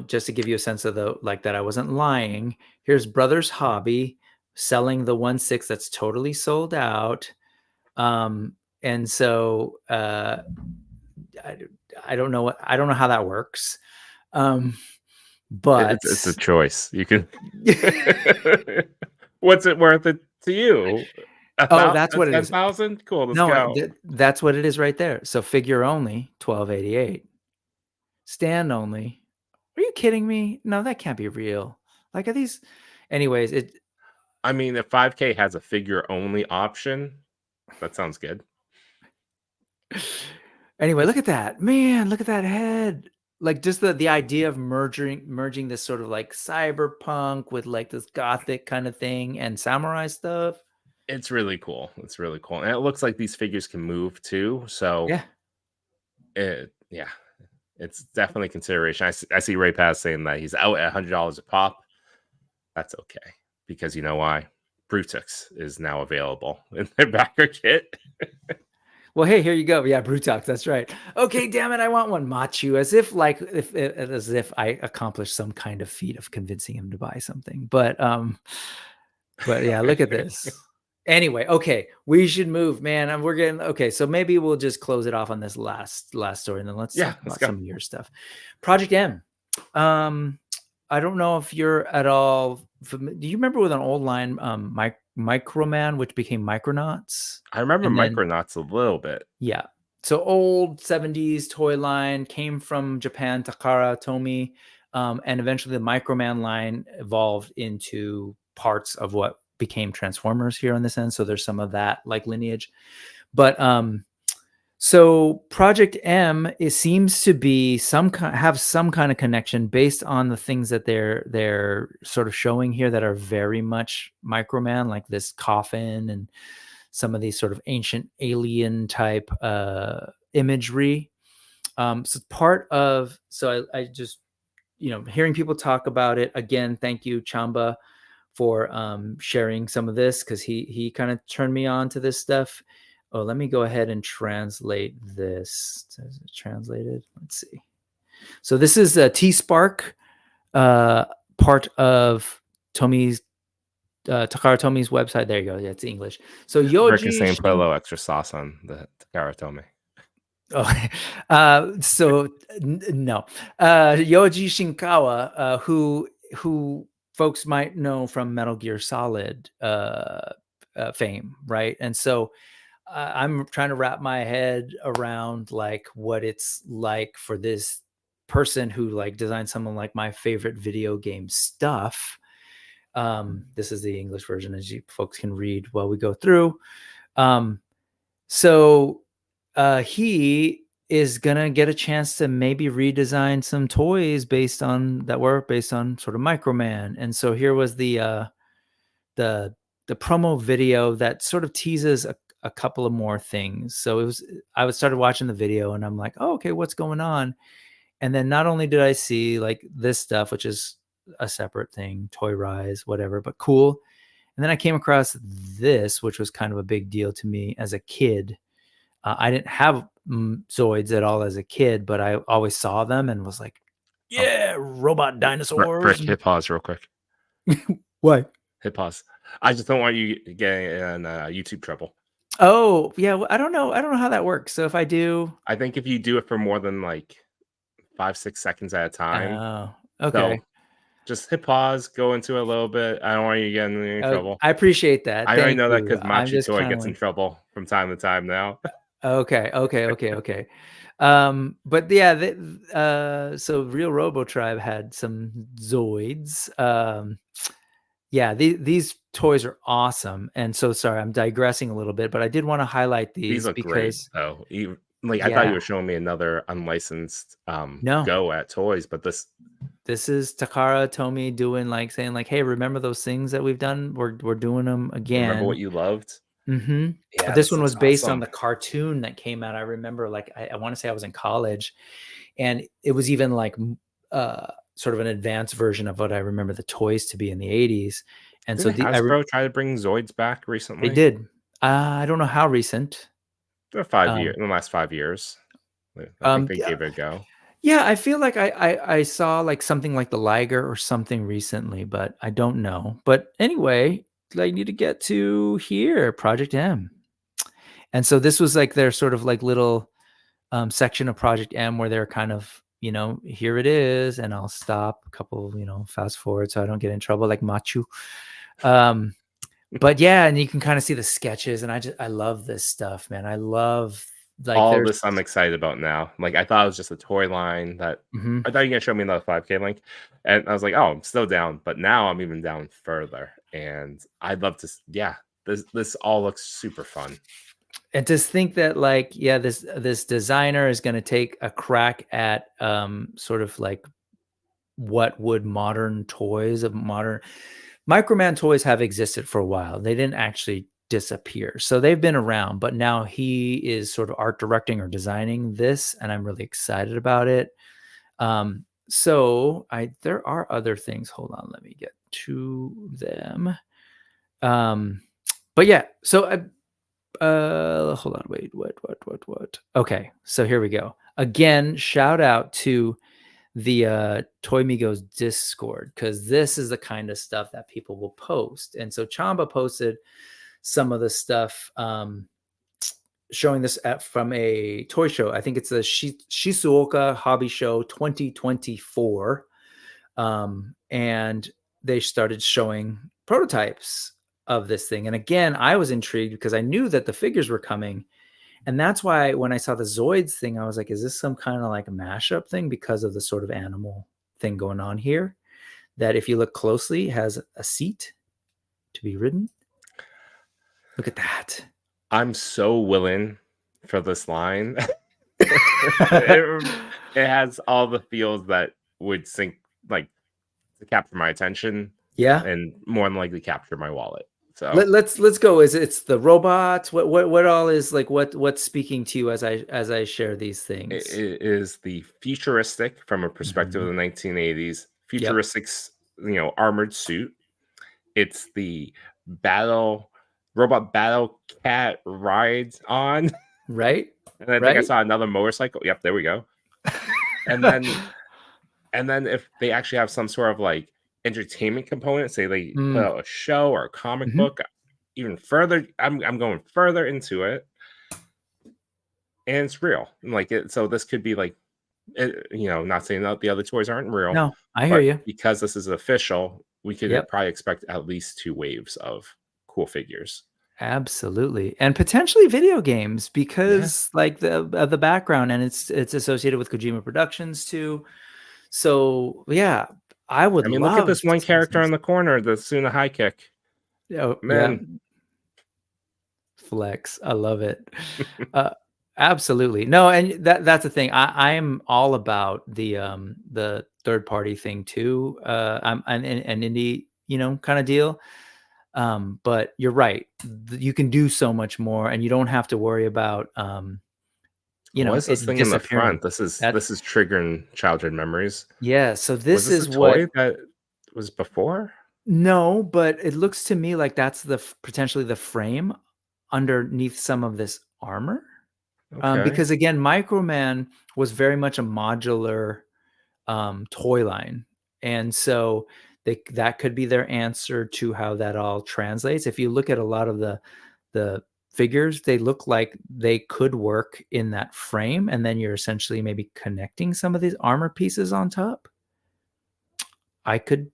just to give you a sense of that I wasn't lying. Here's Brothers Hobby selling the 1/6 that's totally sold out. And so I don't know how that works. But it's a choice. You can. What's it worth it to you? Oh, that's what it is. 10,000? Cool, let's No, go. that's what it is right there. So figure only, $12.88. Stand only. Are you kidding me? No, that can't be real. Like, are these? Anyways, I mean, if 5K has a figure only option, that sounds good. Anyway, look at that, man. Look at that head. Like, just the idea of merging this sort of like cyberpunk with like this gothic kind of thing and samurai stuff. It's really cool. It's really cool, and it looks like these figures can move too. So Yeah. it's definitely consideration. I see Ray Paz saying that he's out at $100 a pop. That's okay, because you know why? Brutix is now available in their backer kit. Well, hey, here you go. Yeah, Brutox. That's right. Okay, damn it, I want one. Machu, as if I accomplished some kind of feat of convincing him to buy something. But yeah, look at this. Anyway, okay, we should move, man. And we're getting okay. So maybe we'll just close it off on this last story, and then let's talk about some of your stuff. Project M. I don't know if you're at all. Do you remember with an old line, Microman, which became Micronauts? I remember Micronauts a little bit. Yeah. So old 70s toy line, came from Japan, Takara, Tomy, and eventually the Microman line evolved into parts of what became Transformers here on this end. So there's some of that like lineage. But so Project M, it seems to be have some kind of connection based on the things that they're sort of showing here that are very much Microman, like this coffin and some of these sort of ancient alien type imagery. So I just, hearing people talk about it again. Thank you, Chamba, for sharing some of this, because he kind of turned me on to this stuff. Oh, let me go ahead and translate this. Is it translated? Let's see. So this is a T-Spark, part of Takara Tomy's website. There you go. Yeah, it's English. So Rick is saying put a little extra sauce on the Takara Tomy. Oh, no. Yoji Shinkawa, who folks might know from Metal Gear Solid fame, right? And so I'm trying to wrap my head around like what it's like for this person who like designed someone like my favorite video game stuff. This is the English version, as you folks can read while we go through. So he is gonna get a chance to maybe redesign some toys based on sort of Microman. And so here was the promo video that sort of teases a couple of more things. So I started watching the video and I'm like, oh, okay, what's going on? And then not only did I see like this stuff, which is a separate thing, Toy Rise, whatever, but cool. And then I came across this, which was kind of a big deal to me as a kid. I didn't have Zoids at all as a kid, but I always saw them and was like, yeah, robot dinosaurs. Rick, hit pause real quick. What? Hit pause. I just don't want you getting in YouTube trouble. Oh, yeah. Well, I don't know how that works. So if I do, I think if you do it for more than like 5-6 seconds at a time. Oh, okay. So just hit pause, go into it a little bit. I don't want you to get in any trouble. I appreciate that. I only know that because Machi Toy gets in trouble from time to time now. Okay. But yeah, so Real Robo Tribe had some Zoids. Yeah, these toys are awesome. And so sorry, I'm digressing a little bit, but I did want to highlight these look because great, though. I thought you were showing me another unlicensed go at toys, but this is Takara Tomy saying like, hey, remember those things that we've done? We're doing them again. Remember what you loved? Mm-hmm. Yeah, this one was based on the cartoon that came out. I remember, like, I want to say I was in college, and it was even like sort of an advanced version of what I remember the toys to be in the 80s. And Didn't Hasbro try to bring Zoids back recently? They did. I don't know how recent. In the last 5 years. I think they gave it a go. Yeah, I feel like I saw like something like the Liger or something recently, but I don't know. But anyway, I need to get to here, Project M. And so this was like their sort of like little section of Project M where they're kind of, here it is, and I'll stop a couple, fast forward so I don't get in trouble like Machu. But yeah, and you can kind of see the sketches, and I love this stuff, man. I love all this I'm excited about now. Like I thought it was just a toy line that Mhm. I thought you were gonna show me another 5K link, and I was like, oh, I'm still down, but now I'm even down further, and I'd love to. Yeah, this all looks super fun. And just think that this designer is going to take a crack at sort of like what would modern Microman toys have existed for a while. They didn't actually disappear. So they've been around, but now he is sort of art directing or designing this, and I'm really excited about it. So there are other things. Hold on, let me get to them. But yeah, so hold on, wait, what? Okay, so here we go. Again, shout out to the Toy Migos Discord, because this is the kind of stuff that people will post. And so Chamba posted some of the stuff showing this from a toy show. I think it's the Shizuoka Hobby Show 2024. And they started showing prototypes of this thing. And again, I was intrigued because I knew that the figures were coming. And that's why when I saw the Zoids thing, I was like, is this some kind of like a mashup thing because of the sort of animal thing going on here? That if you look closely, has a seat to be ridden. Look at that. I'm so willing for this line. it has all the feels that would sync, like, to capture my attention. Yeah. And more than likely capture my wallet. So let's go. It's the robots? What all is like what's speaking to you as I share these things? It is the futuristic, from a perspective of the 1980s, futuristic, armored suit. It's the robot battle cat rides on. Right. And I think I saw another motorcycle. Yep, there we go. And then if they actually have some sort of like entertainment component, say they put out a show or a comic book, even further, I'm going further into it, and it's real. Like so this could be like, not saying that the other toys aren't real. No, I hear you. Because this is official, we could probably expect at least 2 waves of cool figures. Absolutely. And potentially video games, because like the background, and it's associated with Kojima Productions too. So yeah, I mean, look at this one character on the corner, the Suna high kick. Oh, man. Yeah. Flex. I love it. Absolutely. No, and that's the thing. I am all about the third party thing too. I'm an indie, kind of deal. But you're right. You can do so much more, and you don't have to worry about what is this thing in the front? This is triggering childhood memories. Yeah. So this is a toy that was before? No, but it looks to me like that's potentially the frame underneath some of this armor. Okay. Because again, Microman was very much a modular toy line. And so that could be their answer to how that all translates. If you look at a lot of the figures, they look like they could work in that frame, and then you're essentially maybe connecting some of these armor pieces on top. I could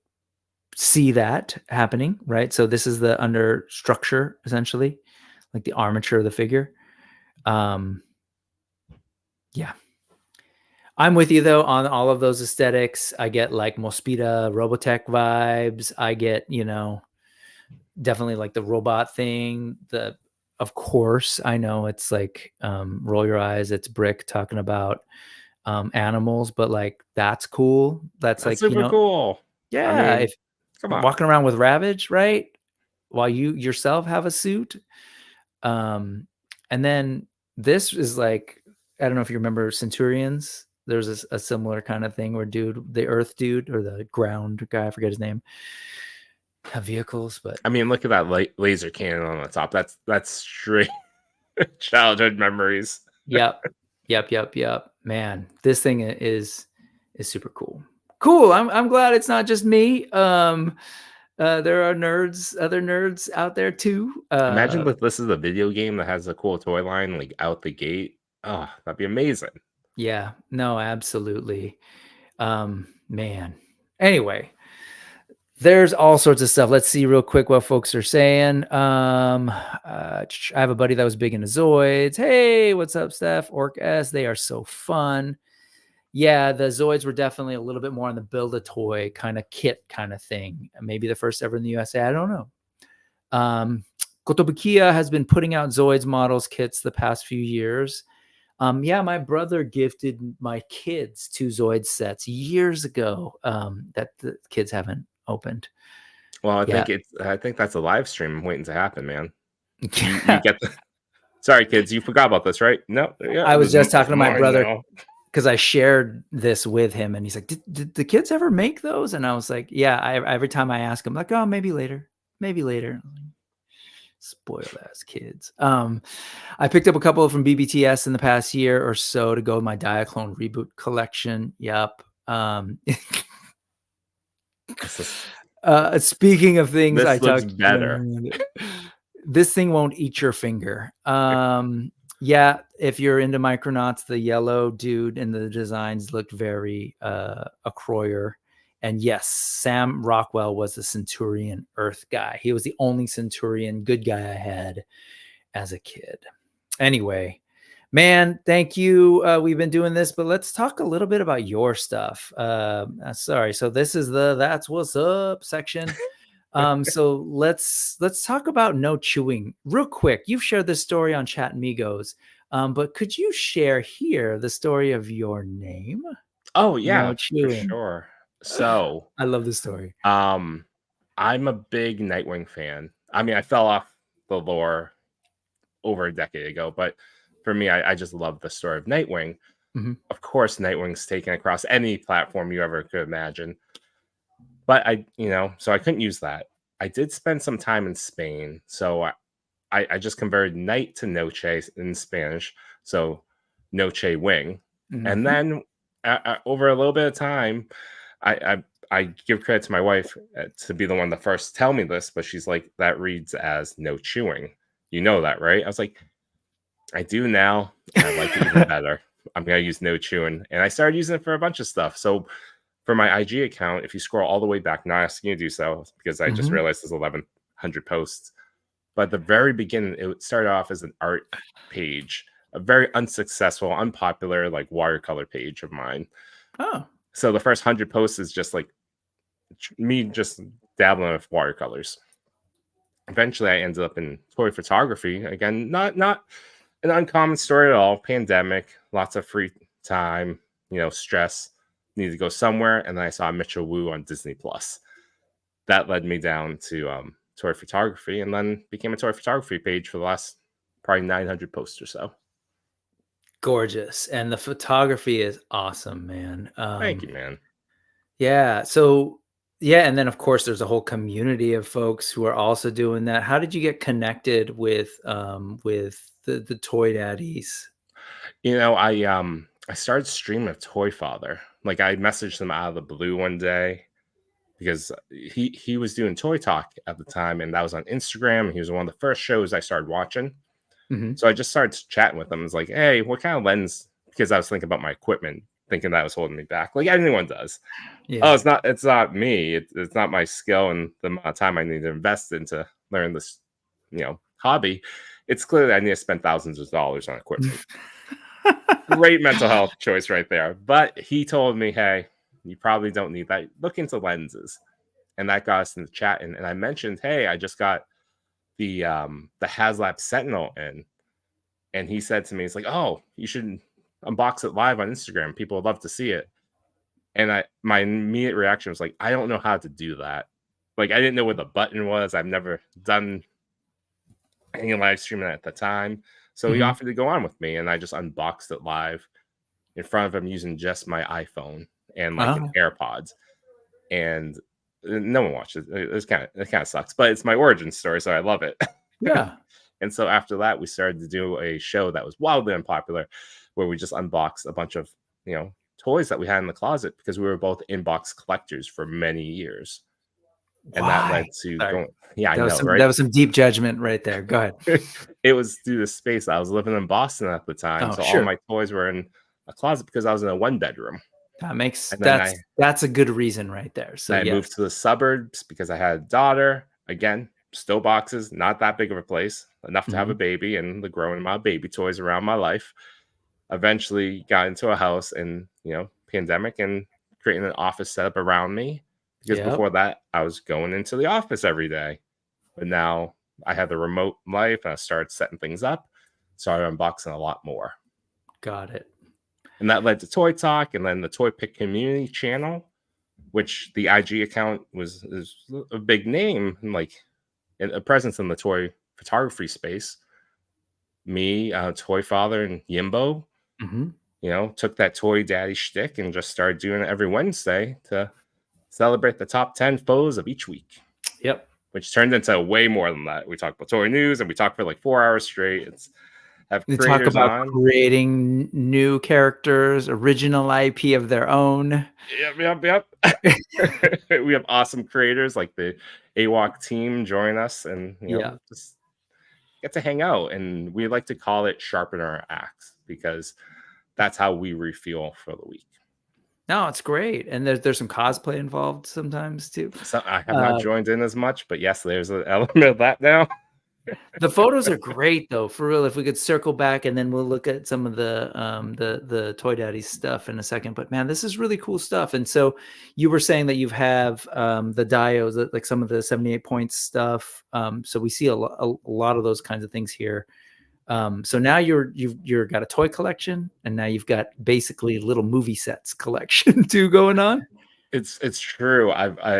see that happening, right? So this is the under structure, essentially, like the armature of the figure. Yeah. I'm with you though on all of those aesthetics. I get like Mospita Robotech vibes. I get, definitely like the robot thing. Of course, I know it's like roll your eyes, it's Brick talking about animals, but like that's cool. That's like super cool. Yeah, I mean, if come on. Walking around with Ravage, right? While you yourself have a suit. And then this is like, I don't know if you remember Centurions. There's a similar kind of thing where the Earth dude or the ground guy, I forget his name, have vehicles. But I mean, look at that laser cannon on the top. That's straight childhood memories. Yep. Man, this thing is super cool. Cool. I'm glad it's not just me. There are other nerds out there too. Imagine if this is a video game that has a cool toy line like out the gate. Oh, that'd be amazing. Yeah, no, absolutely. Man. Anyway, there's all sorts of stuff. Let's see real quick what folks are saying. I have a buddy that was big into Zoids. Hey, what's up, Steph? Orc S, they are so fun. Yeah, the Zoids were definitely a little bit more on the build a toy kind of kit kind of thing. Maybe the first ever in the USA. I don't know. Kotobukiya has been putting out Zoids models kits the past few years. Yeah, my brother gifted my kids 2 Zoid sets years ago that the kids haven't opened. Well, Yeah. I think that's a live stream waiting to happen, man. You get the sorry, kids, you forgot about this, right? No, yeah, I was just talking to my mine brother now. because I shared this with him, and he's like, did the kids ever make those? And I was like, yeah. Every time I ask him, like, oh, maybe later. Spoiled ass kids. I picked up a couple from BBTS in the past year or so to go with my Diaclone reboot collection. Yep. Speaking of things, This I looks talked. better. This thing won't eat your finger. Yeah, if you're into Micronauts, the yellow dude and the designs looked very a Croyer. And yes, Sam Rockwell was the Centurion Earth guy. He was the only Centurion good guy I had as a kid. Anyway, man, thank you. We've been doing this, but let's talk a little bit about your stuff. Sorry. So this is the That's What's Up section. So let's talk about no chewing real quick. You've shared this story on Chat Migos, but could you share here the story of your name? Oh yeah, No for chewing. sure. So I love this story. I'm a big Nightwing fan. I mean, I fell off the lore over a decade ago, but for me, I just love the story of Nightwing. Mhm. Of course, Nightwing's taken across any platform you ever could imagine. But so I couldn't use that. I did spend some time in Spain, so I just converted night to noche in Spanish, so noche wing, and Mhm. then over a little bit of time, I give credit to my wife to be the one to first tell me this, but she's like, that reads as no chewing. You know that, right? I was like, I do now, and I like it even better. I'm gonna use no chewing, and I started using it for a bunch of stuff. So for my IG account, if you scroll all the way back, not asking you to do so because I just Mhm. realized there's 1,100 posts. But at the very beginning, it started off as an art page, a very unsuccessful, unpopular, like watercolor page of mine. Oh. So the first 100 posts is just like me just dabbling with watercolors. Eventually, I ended up in toy photography. Again, not an uncommon story at all. Pandemic, lots of free time, stress, needed to go somewhere, and then I saw Mitchell Wu on Disney Plus. That led me down to toy photography, and then became a toy photography page for the last probably 900 posts or so. Gorgeous. And the photography is awesome, man. Thank you, man. Yeah. So yeah, and then of course there's a whole community of folks who are also doing that. How did you get connected with the toy daddies? I started streaming with Toy Father. Like I messaged him out of the blue one day because he was doing Toy Talk at the time, and that was on Instagram. He was one of the first shows I started watching. Mhm. So I just started chatting with him. I was like, hey, what kind of lens? Because I was thinking about my equipment, thinking that was holding me back, like anyone does. Yeah. Oh, it's not me. It's not my skill and the amount of time I need to invest into learn this, hobby. It's clearly I need to spend thousands of dollars on equipment. Great mental health choice right there. But he told me, hey, you probably don't need that. Look into lenses. And that got us in the chat. And I mentioned, hey, I just got the HasLab Sentinel in. And he said to me, he's like, oh, you should unbox it live on Instagram. People would love to see it. And my immediate reaction was like, I don't know how to do that. Like, I didn't know what the button was. I've never done any live streaming at the time. So he offered to go on with me, and I just unboxed it live in front of him using just my iPhone and like an AirPods. And no one watches it. It kind of sucks, but it's my origin story, so I love it. Yeah. And so after that, we started to do a show that was wildly unpopular, where we just unboxed a bunch of toys that we had in the closet because we were both inbox collectors for many years. and that led Why? to Sorry. going. Yeah, I That was know, right? some deep judgment right there. Go ahead. It was due to space. I was living in Boston at the time, Oh, so all sure. my toys were in a closet because I was in a 1-bedroom. And then That's a good reason right there. So I moved yes. to the suburbs because I had a daughter. Again, still boxes, not that big of a place, enough to have a Mhm. baby and the growing amount of baby toys around my life. Eventually got into a house and, pandemic and creating an office setup around me. Because Yep. before that, I was going into the office every day. But now I have the remote life and I started setting things up. So I'm unboxing a lot more. Got it. And that led to Toy Talk and then the Toy Pick community channel, which the IG account is a big name and like a presence in the toy photography space. Me, Toy Father, and Yimbo, Mhm. took that toy daddy shtick and just started doing it every Wednesday to celebrate the top 10 photos of each week, Yep. which turned into way more than that. We talked about toy news and we talked for like 4 hours straight. Have We talk creators about on. creating new characters, original IP of their own. Yep. We have awesome creators like the AWOC team join us and, Yeah. just get to hang out. And we like to call it sharpen our axe because that's how we refuel for the week. No, it's great. And there's some cosplay involved sometimes too. So I have not joined in as much, but yes, there's an element of that now. The photos are great though, for real. If we could circle back and then we'll look at some of the Toy Daddy stuff in a second. But man, this is really cool stuff. And so you were saying that you have the diodes, like some of the 78 points stuff. So we see a lot of those kinds of things here. So now you've got a toy collection, and now you've got basically little movie sets collection too going on. It's true.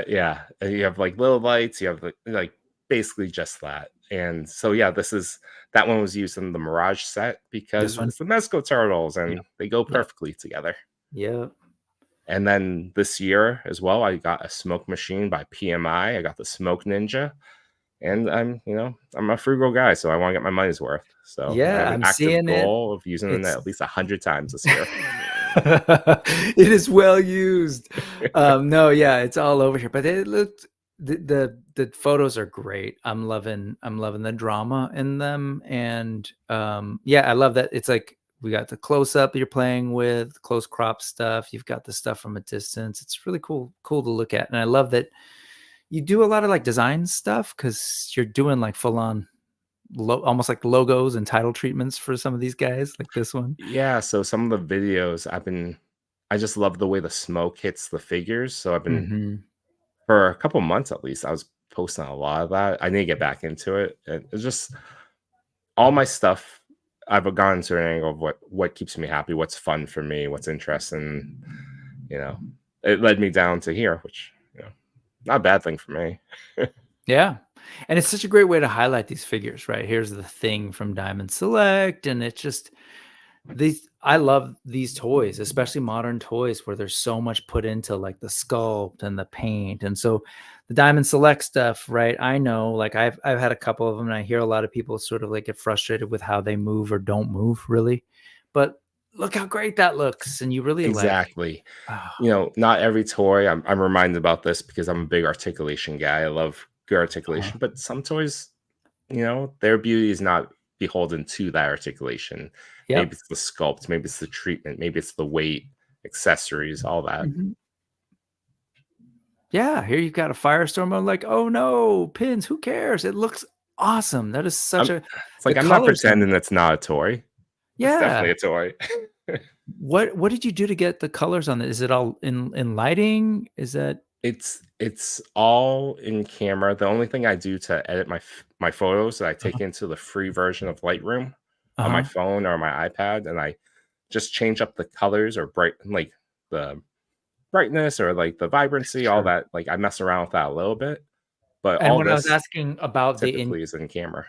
Yeah. You have like little lights. You have like basically just that. And so yeah, that one was used in the Mirage set because This one, it's the Mezco turtles yeah, and they go yeah, perfectly together. yeah. And then this year as well, I got a smoke machine by PMI. I got the Smoke Ninja. And I'm a frugal guy, so I want to get my money's worth. So I Yeah, have an I'm active seeing it. goal of using it It's at least 100 times this year. it is well used. No, yeah, it's all over here. But it looked the photos are great. I'm loving the drama in them. And yeah, I love that it's like we got the close up you're playing with, close crop stuff. You've got the stuff from a distance. It's really cool to look at. And I love that you do a lot of like design stuff because you're doing like full on almost like logos and title treatments for some of these guys, like this one. Yeah, so some of the videos I just love the way the smoke hits the figures. So I've been Mhm. for a couple months at least, I was posting a lot of that. I need to get back into it. And it's just all my stuff. I've gone to an angle of what keeps me happy, what's fun for me, what's interesting. It led me down to here, which not a bad thing for me. Yeah. And it's such a great way to highlight these figures, right? Here's the thing from Diamond Select. And it's just I love these toys, especially modern toys where there's so much put into like the sculpt and the paint. And so the Diamond Select stuff, right? I know like I've had a couple of them and I hear a lot of people sort of like get frustrated with how they move or don't move really. But look how great that looks. And you really like, Exactly. oh, Not every toy. I'm reminded about this because I'm a big articulation guy. I love good uh-huh. articulation, but some toys, their beauty is not beholden to that articulation. Maybe Yep. it's the sculpt, maybe it's the treatment, maybe it's the weight, accessories, all that. Mhm. Yeah, here you've got a firestorm. I'm like, oh no, pins, who cares? It looks awesome. That is such I'm, a it's the like I'm not colors in it. pretending it's not a toy. It's Yeah. definitely a toy. What did you do to get the colors on it? Is it all in lighting? Is that It's all in camera. The only thing I do to edit my photos that I take into the free version of Lightroom on my uh-huh. phone or my iPad, and I just change up the colors or like the brightness or like the vibrancy, all Sure. that. Like I mess around with that a little bit, but And all when I was this asking about the in typically is in camera.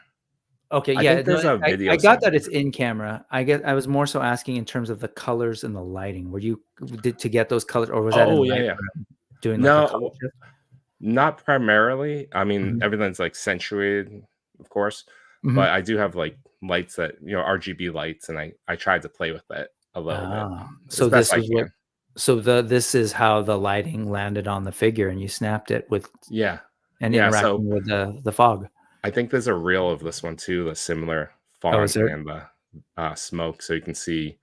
okay, I yeah, think no, there's a I video got setting that it's too. in camera. I was more so asking in terms of the colors and the lighting. Were you did to get those colors or was that in Oh yeah, yeah. Lightroom doing like a No, color shift? not primarily. I mean, Mhm. everything's like accentuated, of course, Mhm. but I do have like lights that RGB lights, and I tried to play with it a little bit Ah, as so best this I was what can. this is how the lighting landed on the figure and you snapped it with Yeah, and Yeah, so interacting with the fog. I think there's a reel of this one too, the similar Oh, is font there? and the smoke, so you can see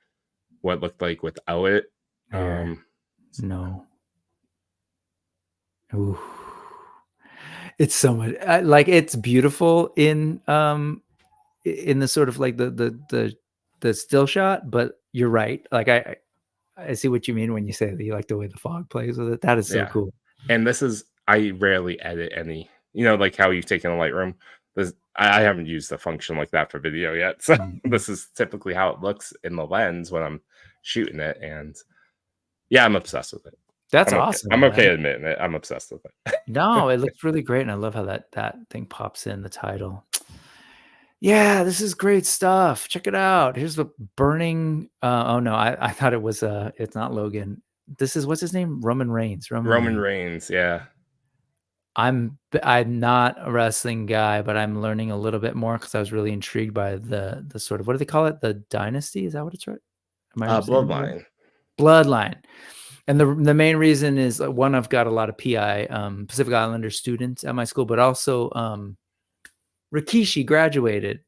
what it looked like without it. Here, no. Ooh. It's so much like it's beautiful in the sort of like the still shot, but you're right. Like I see what you mean when you say that you like the way the fog plays with it. That is so Yeah. cool. And this is I rarely edit any, like how you take in a Lightroom. I haven't used a function like that for video yet. So Mhm. this is typically how it looks in the lens when I'm shooting it. And yeah, I'm obsessed with it. That's I'm okay. awesome, I'm okay man. admitting it. I'm obsessed with it. No, it looks really great, and I love how that thing pops in the title. Yeah, this is great stuff. Check it out. Here's the burning. Oh no, I thought it was it's not Logan. This is what's his name? Roman Reigns. Roman Roman Reigns. Reigns, yeah. I'm not a wrestling guy, but I'm learning a little bit more because I was really intrigued by the sort of, what do they call it? The dynasty? Is that what it's right? Am I saying it right? Bloodline. Bloodline. And the main reason is one, I've got a lot of PI Pacific Islander students at my school, but also Rikishi graduated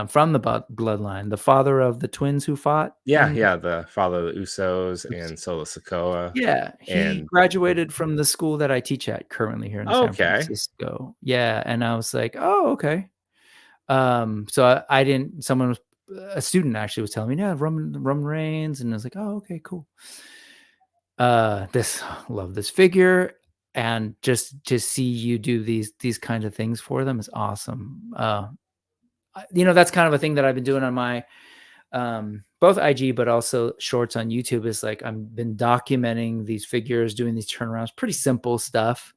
from the bloodline, the father of the twins who fought. Yeah, the father of the Usos and Solo Sokoa. Yeah, he And graduated from the school that I teach at currently here in San okay. Francisco. Yeah, and I was like, oh, okay. So I didn't. Someone was a student actually was telling me, yeah, Roman Reigns, and I was like, oh, okay, cool. Love this figure, and just to see you do these kinds of things for them is awesome. That's kind of a thing that I've been doing on my both IG but also shorts on YouTube. Is like I've been documenting these figures, doing these turnarounds, pretty simple stuff.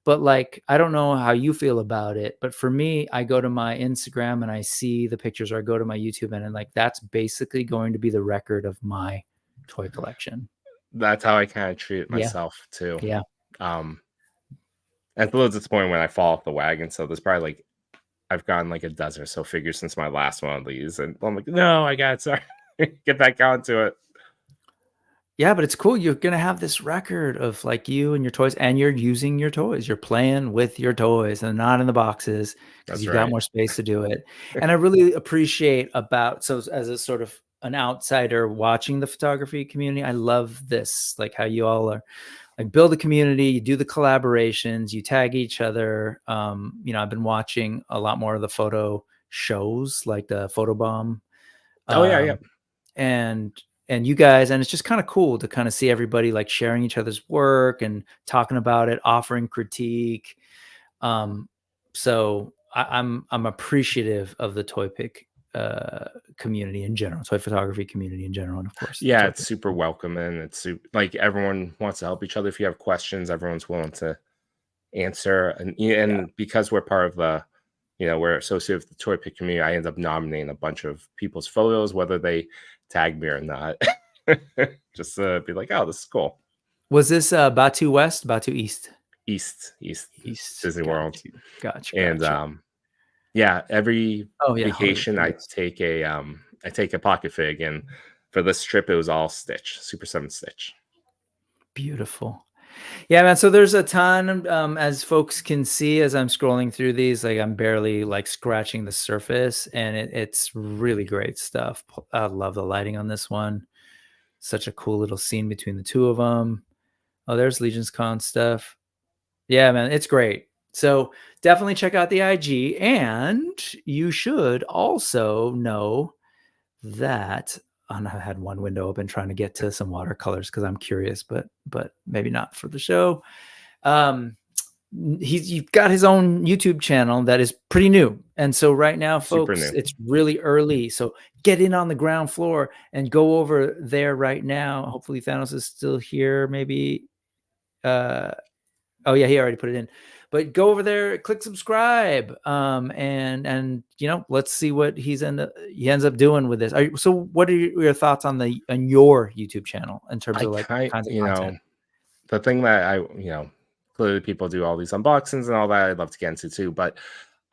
But like, I don't know how you feel about it, but for me, I go to my Instagram and I see the pictures, or I go to my YouTube and like, that's basically going to be the record of my toy collection. That's how I kind of treat it Yeah. myself too. Yeah. It's a little disappointing when I fall off the wagon. So there's probably like I've gotten like a dozen or so figures since my last one of these, and I'm like, no, I got sorry, get back onto it. Yeah, but it's cool. You're gonna have this record of like you and your toys, and you're using your toys. You're playing with your toys and not in the boxes because That's you've right. got more space to do it. And I really appreciate so as a sort of an outsider watching the photography community, I love this, like how you all are like build a community, you do the collaborations, you tag each other. I've been watching a lot more of the photo shows like the Photobomb. Oh yeah. And you guys, and it's just kind of cool to kind of see everybody like sharing each other's work and talking about it, offering critique. So I'm appreciative of the toy pick community in general, toy photography community in general, and of course, Yeah, it's super welcoming. It's like everyone wants to help each other. If you have questions, everyone's willing to answer. And because we're part of the, we're associated with the toy pick community, I end up nominating a bunch of people's photos, whether they tag me or not. Just to be like, oh, this is cool. Was this Batu West, Batu East? East Disney World. Gotcha. And yeah, every vacation I take a pocket fig, and for this trip it was all Stitch, Super 7 Stitch. Beautiful. Yeah, man. So there's a ton, as folks can see, as I'm scrolling through these, like I'm barely like scratching the surface, and it's really great stuff. I love the lighting on this one. Such a cool little scene between the two of them. Oh, there's Legion's Con stuff. Yeah, man, it's great. So definitely check out the IG, and you should also know that. I had one window open trying to get to some watercolors because I'm curious, but maybe not for the show. You've got his own YouTube channel that is pretty new, and so right now, folks, it's really early. So get in on the ground floor and go over there right now. Hopefully, Thanos is still here. Maybe. Oh yeah, he already put it in. But go over there, click subscribe, and let's see what he ends up doing with this. So, what are your thoughts on your YouTube channel in terms of like kinds of content? The thing that clearly people do all these unboxings and all that I'd love to get into too, but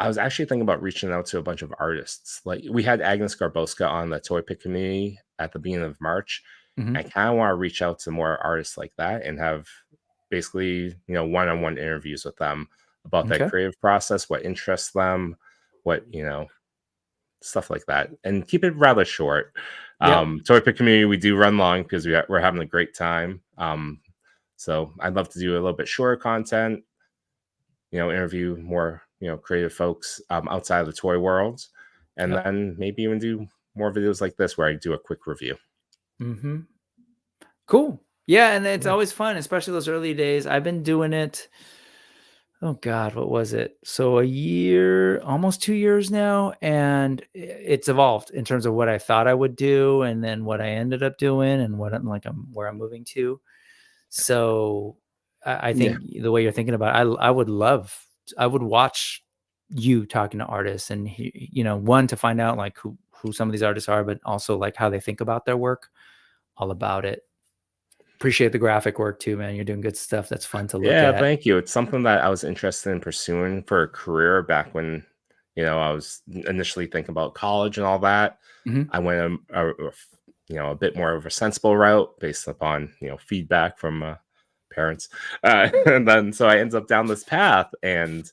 I was actually thinking about reaching out to a bunch of artists. Like we had Agnes Garboska on the Toy Pick community at the beginning of March. Mm-hmm. I kind of want to reach out to more artists like that and have basically one-on-one interviews with them. about that Okay. creative process, what interests them, what, stuff like that, and keep it rather short. Yep. Toy Pick community, we do run long because we're having a great time. So I'd love to do a little bit shorter content, interview more, creative folks outside of the toy world, and Yep. then maybe even do more videos like this where I do a quick review. Mm-hmm. Cool. Yeah, and it's Yeah. always fun, especially those early days. I've been doing it. Oh God, what was it? So a year, almost 2 years now, and it's evolved in terms of what I thought I would do, and then what I ended up doing, and where I'm moving to. So I Yeah. think the way you're thinking about it, I would watch you talking to artists, and one, to find out like who some of these artists are, but also like how they think about their work. All about it. Appreciate the graphic work too, man. You're doing good stuff. That's fun to look Yeah, at. thank you. It's something that I was interested in pursuing for a career back when, I was initially thinking about college and all that. Mhm. I went a bit more of a sensible route based upon, feedback from parents. And then so I ended up down this path, and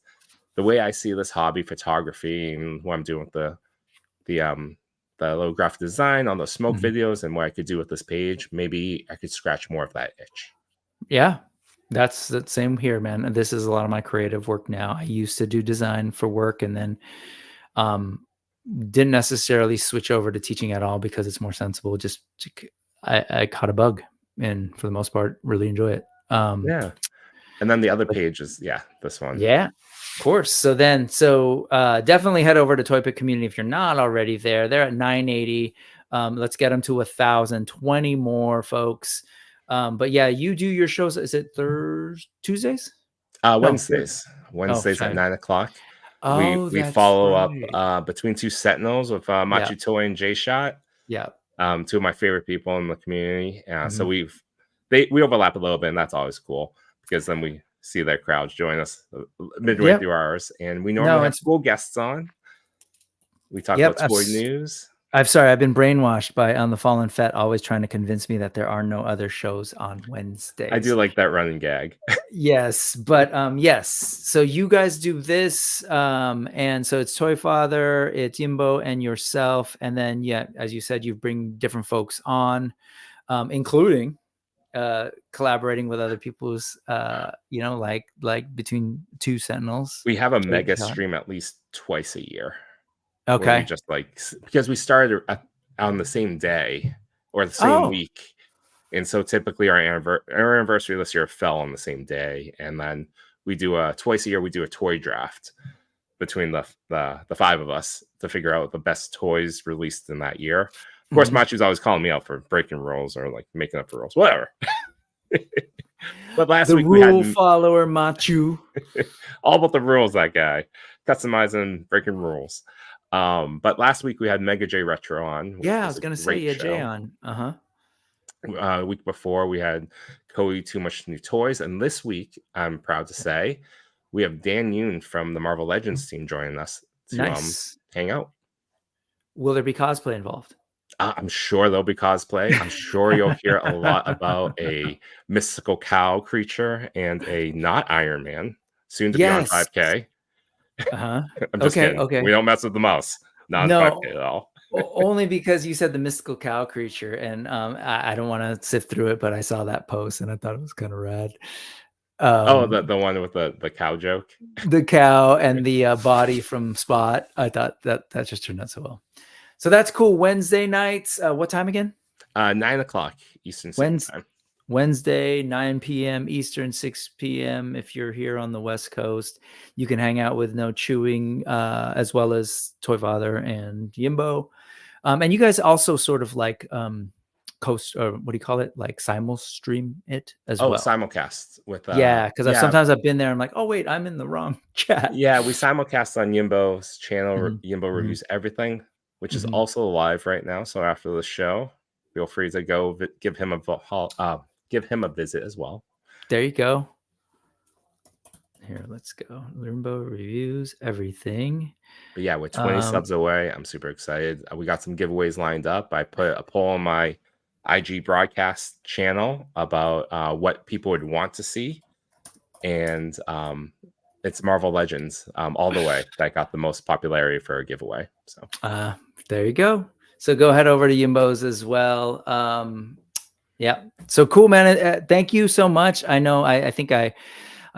the way I see this hobby, photography, and what I'm doing with the little graphic design on the smoke Mhm. videos and what I could do with this page, maybe I could scratch more of that itch. Yeah, that's the same here, man. And this is a lot of my creative work now. I used to do design for work, and then um, didn't necessarily switch over to teaching at all because it's more sensible. I caught a bug, and for the most part, really enjoy it. Yeah. And then the other But page is, this one. yeah, of course. So definitely head over to Toy Pick Community if you're not already there. They're at 980. Let's get them to 1,020 more, folks. But yeah, you do your shows. Is it Tuesdays? No. Wednesdays. Oh, Wednesdays at sorry. 9 o'clock. We Oh, we that's follow right. up between two Sentinels with Yeah. Machu Toy and J Shot. Yeah. Two of my favorite people in the community. So Mhm. we overlap a little bit, and that's always cool because then we see their crowds join us midway Yep. through ours, and we normally No, have it's cool guests on. We talk yep. about toy news. I'm sorry. I've been brainwashed by On the Fallen Fett always trying to convince me that there are no other shows on I do Wednesdays. like that running gag. Yes, but yes. So you guys do this, and so it's Toy Father, it's Yimbo and yourself, and then as you said, you bring different folks on, including collaborating with other people's, like between two Sentinels. We have a Jake mega Shot. stream at least twice a year. Where we Okay. just because we started on the same day or the same Oh, week, and so typically our anniversary this year fell on the same day, and then we do twice a year we do a toy draft between the five of us to figure out the best toys released in that year. Of course, mhm. Machu's always calling me out for breaking rules or like making up the rules, whatever. But last The week we had rule follower Machu. all about the rules, that guy customizing, breaking rules. But last week we had Mega J Retro on, which Yeah, I was was a gonna say great Jay show. on. Uh-huh. Week before we had Cody Too Much New Toys, and this week I'm proud to say we have Dan Yoon from the Marvel Legends team joining us to Nice. hang out. Will there be cosplay involved? I'm sure there'll be cosplay. I'm sure you'll hear a lot about a mystical cow creature and a not Iron Man, soon to be on Yes. 5K. Uh-huh. I'm just Okay, kidding. okay. We don't mess with the mouse. Not on No, 5K at all. only because you said the mystical cow creature, and I don't want to sift through it, but I saw that post and I thought it was kind of rad. Oh, the one with the cow joke. The cow and the body from Spot. I thought that just turned out so well. So that's cool. Wednesday nights. What time again? 9 o'clock Eastern Standard Time. Wednesday, 9 p.m. Eastern, 6 p.m. If you're here on the West Coast, you can hang out with No.chewing, as well as Toy Father and Yimbo. And you guys also sort of like coast, or what do you call it? Like simul stream it as well. Simulcast with Yeah, because sometimes I've been there. I'm like, oh wait, I'm in the wrong chat. Yeah, we simulcast on Yimbo's channel. Mhm, Yimbo mhm, reviews everything, which is mhm. also live right now. So after the show, feel free to go give him a visit as well. There you go. Here, let's go. Limbo reviews everything. But yeah, with 20 subs away, I'm super excited. We got some giveaways lined up. I put a poll on my IG broadcast channel about what people would want to see, and it's Marvel Legends all the way that got the most popularity for a giveaway. So there you go. So go head over to Yimbos as well. Yeah. So cool, man. Thank you so much. I know I think I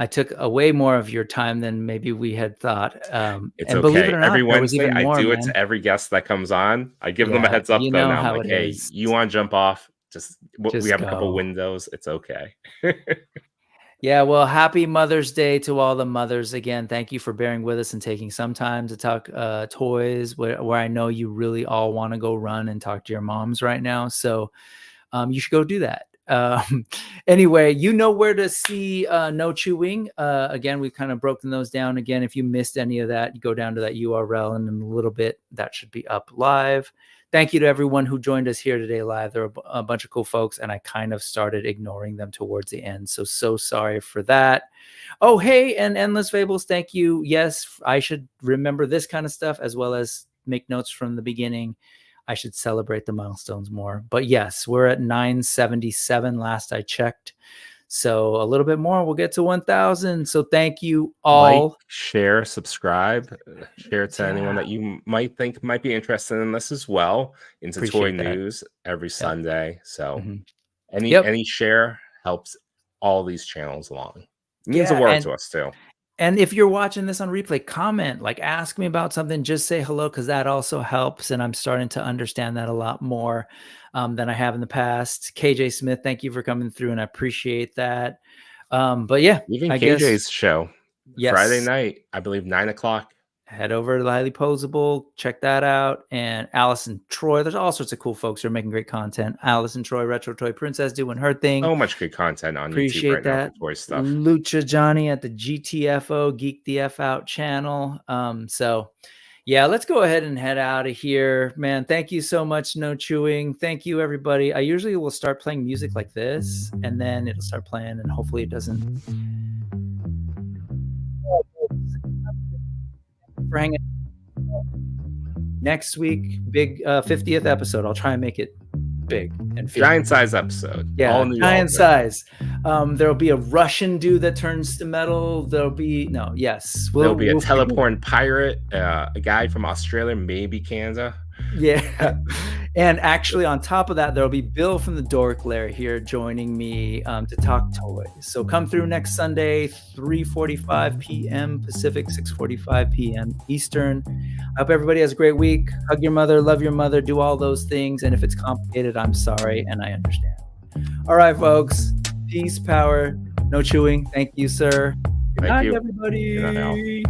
took away more of your time than maybe we had thought. It's and okay. believe it or not, Every there was Wednesday, even more, I do man. it to every guest that comes on. I give them a heads up, you though. know Now I'm how like, it hey, is. you want to jump off? Just we have a couple go. windows. It's okay. Yeah, well, happy Mother's Day to all the mothers again. Thank you for bearing with us and taking some time to talk toys where I know you really all want to go run and talk to your moms right now. So you should go do that. Anyway, you know where to see No Chewing. Again, we've kind of broken those down. Again, if you missed any of that, you go down to that URL, and in a little bit that should be up live. Thank you to everyone who joined us here today live. There are a bunch of cool folks, and I kind of started ignoring them towards the end. So sorry for that. Oh, hey, and Endless Fables, thank you. Yes, I should remember this kind of stuff as well as make notes from the beginning. I should celebrate the milestones more. But yes, we're at 977 last I checked. So a little bit more, we'll get to 1,000. So thank you all. Like, share, subscribe, share it to anyone that you might think might be interested in this as well. Into Appreciate Toy that. News every Sunday. So Mm-hmm. any share helps all these channels along. It means a word to us too. And if you're watching this on replay, comment, like ask me about something, just say hello, because that also helps. And I'm starting to understand that a lot more than I have in the past. KJ Smith, thank you for coming through, and I appreciate that. But yeah, even I KJ's guess, show, Friday night, I believe 9 o'clock. Head over to the Highly Posable, check that out. And Allison Troy, there's all sorts of cool folks who are making great content. Allison Troy, Retro Toy Princess, doing her thing. So much good content on Appreciate YouTube right that. now for toy stuff. Lucha Johnny at the GTFO, Geek the F Out channel. So yeah, let's go ahead and head out of here, man. Thank you so much, No Chewing. Thank you, everybody. I usually will start playing music like this, and then it'll start playing, and hopefully it doesn't. For hanging next week, big 50th episode. I'll try and make it big and giant size episode. Yeah, giant size. There'll be a Russian dude that turns to metal. There'll be there'll be a teleporting pirate, a guy from Australia, maybe Canada. Yeah. And actually on top of that, there'll be Bill from the Dork Lair here joining me to talk toys. So come through next Sunday, 3:45 p.m. Pacific, 6:45 p.m. Eastern. I hope everybody has a great week. Hug your mother, love your mother, do all those things. And if it's complicated, I'm sorry, and I understand. All right, folks. Peace, power, No Chewing. Thank you, sir. Good night, everybody.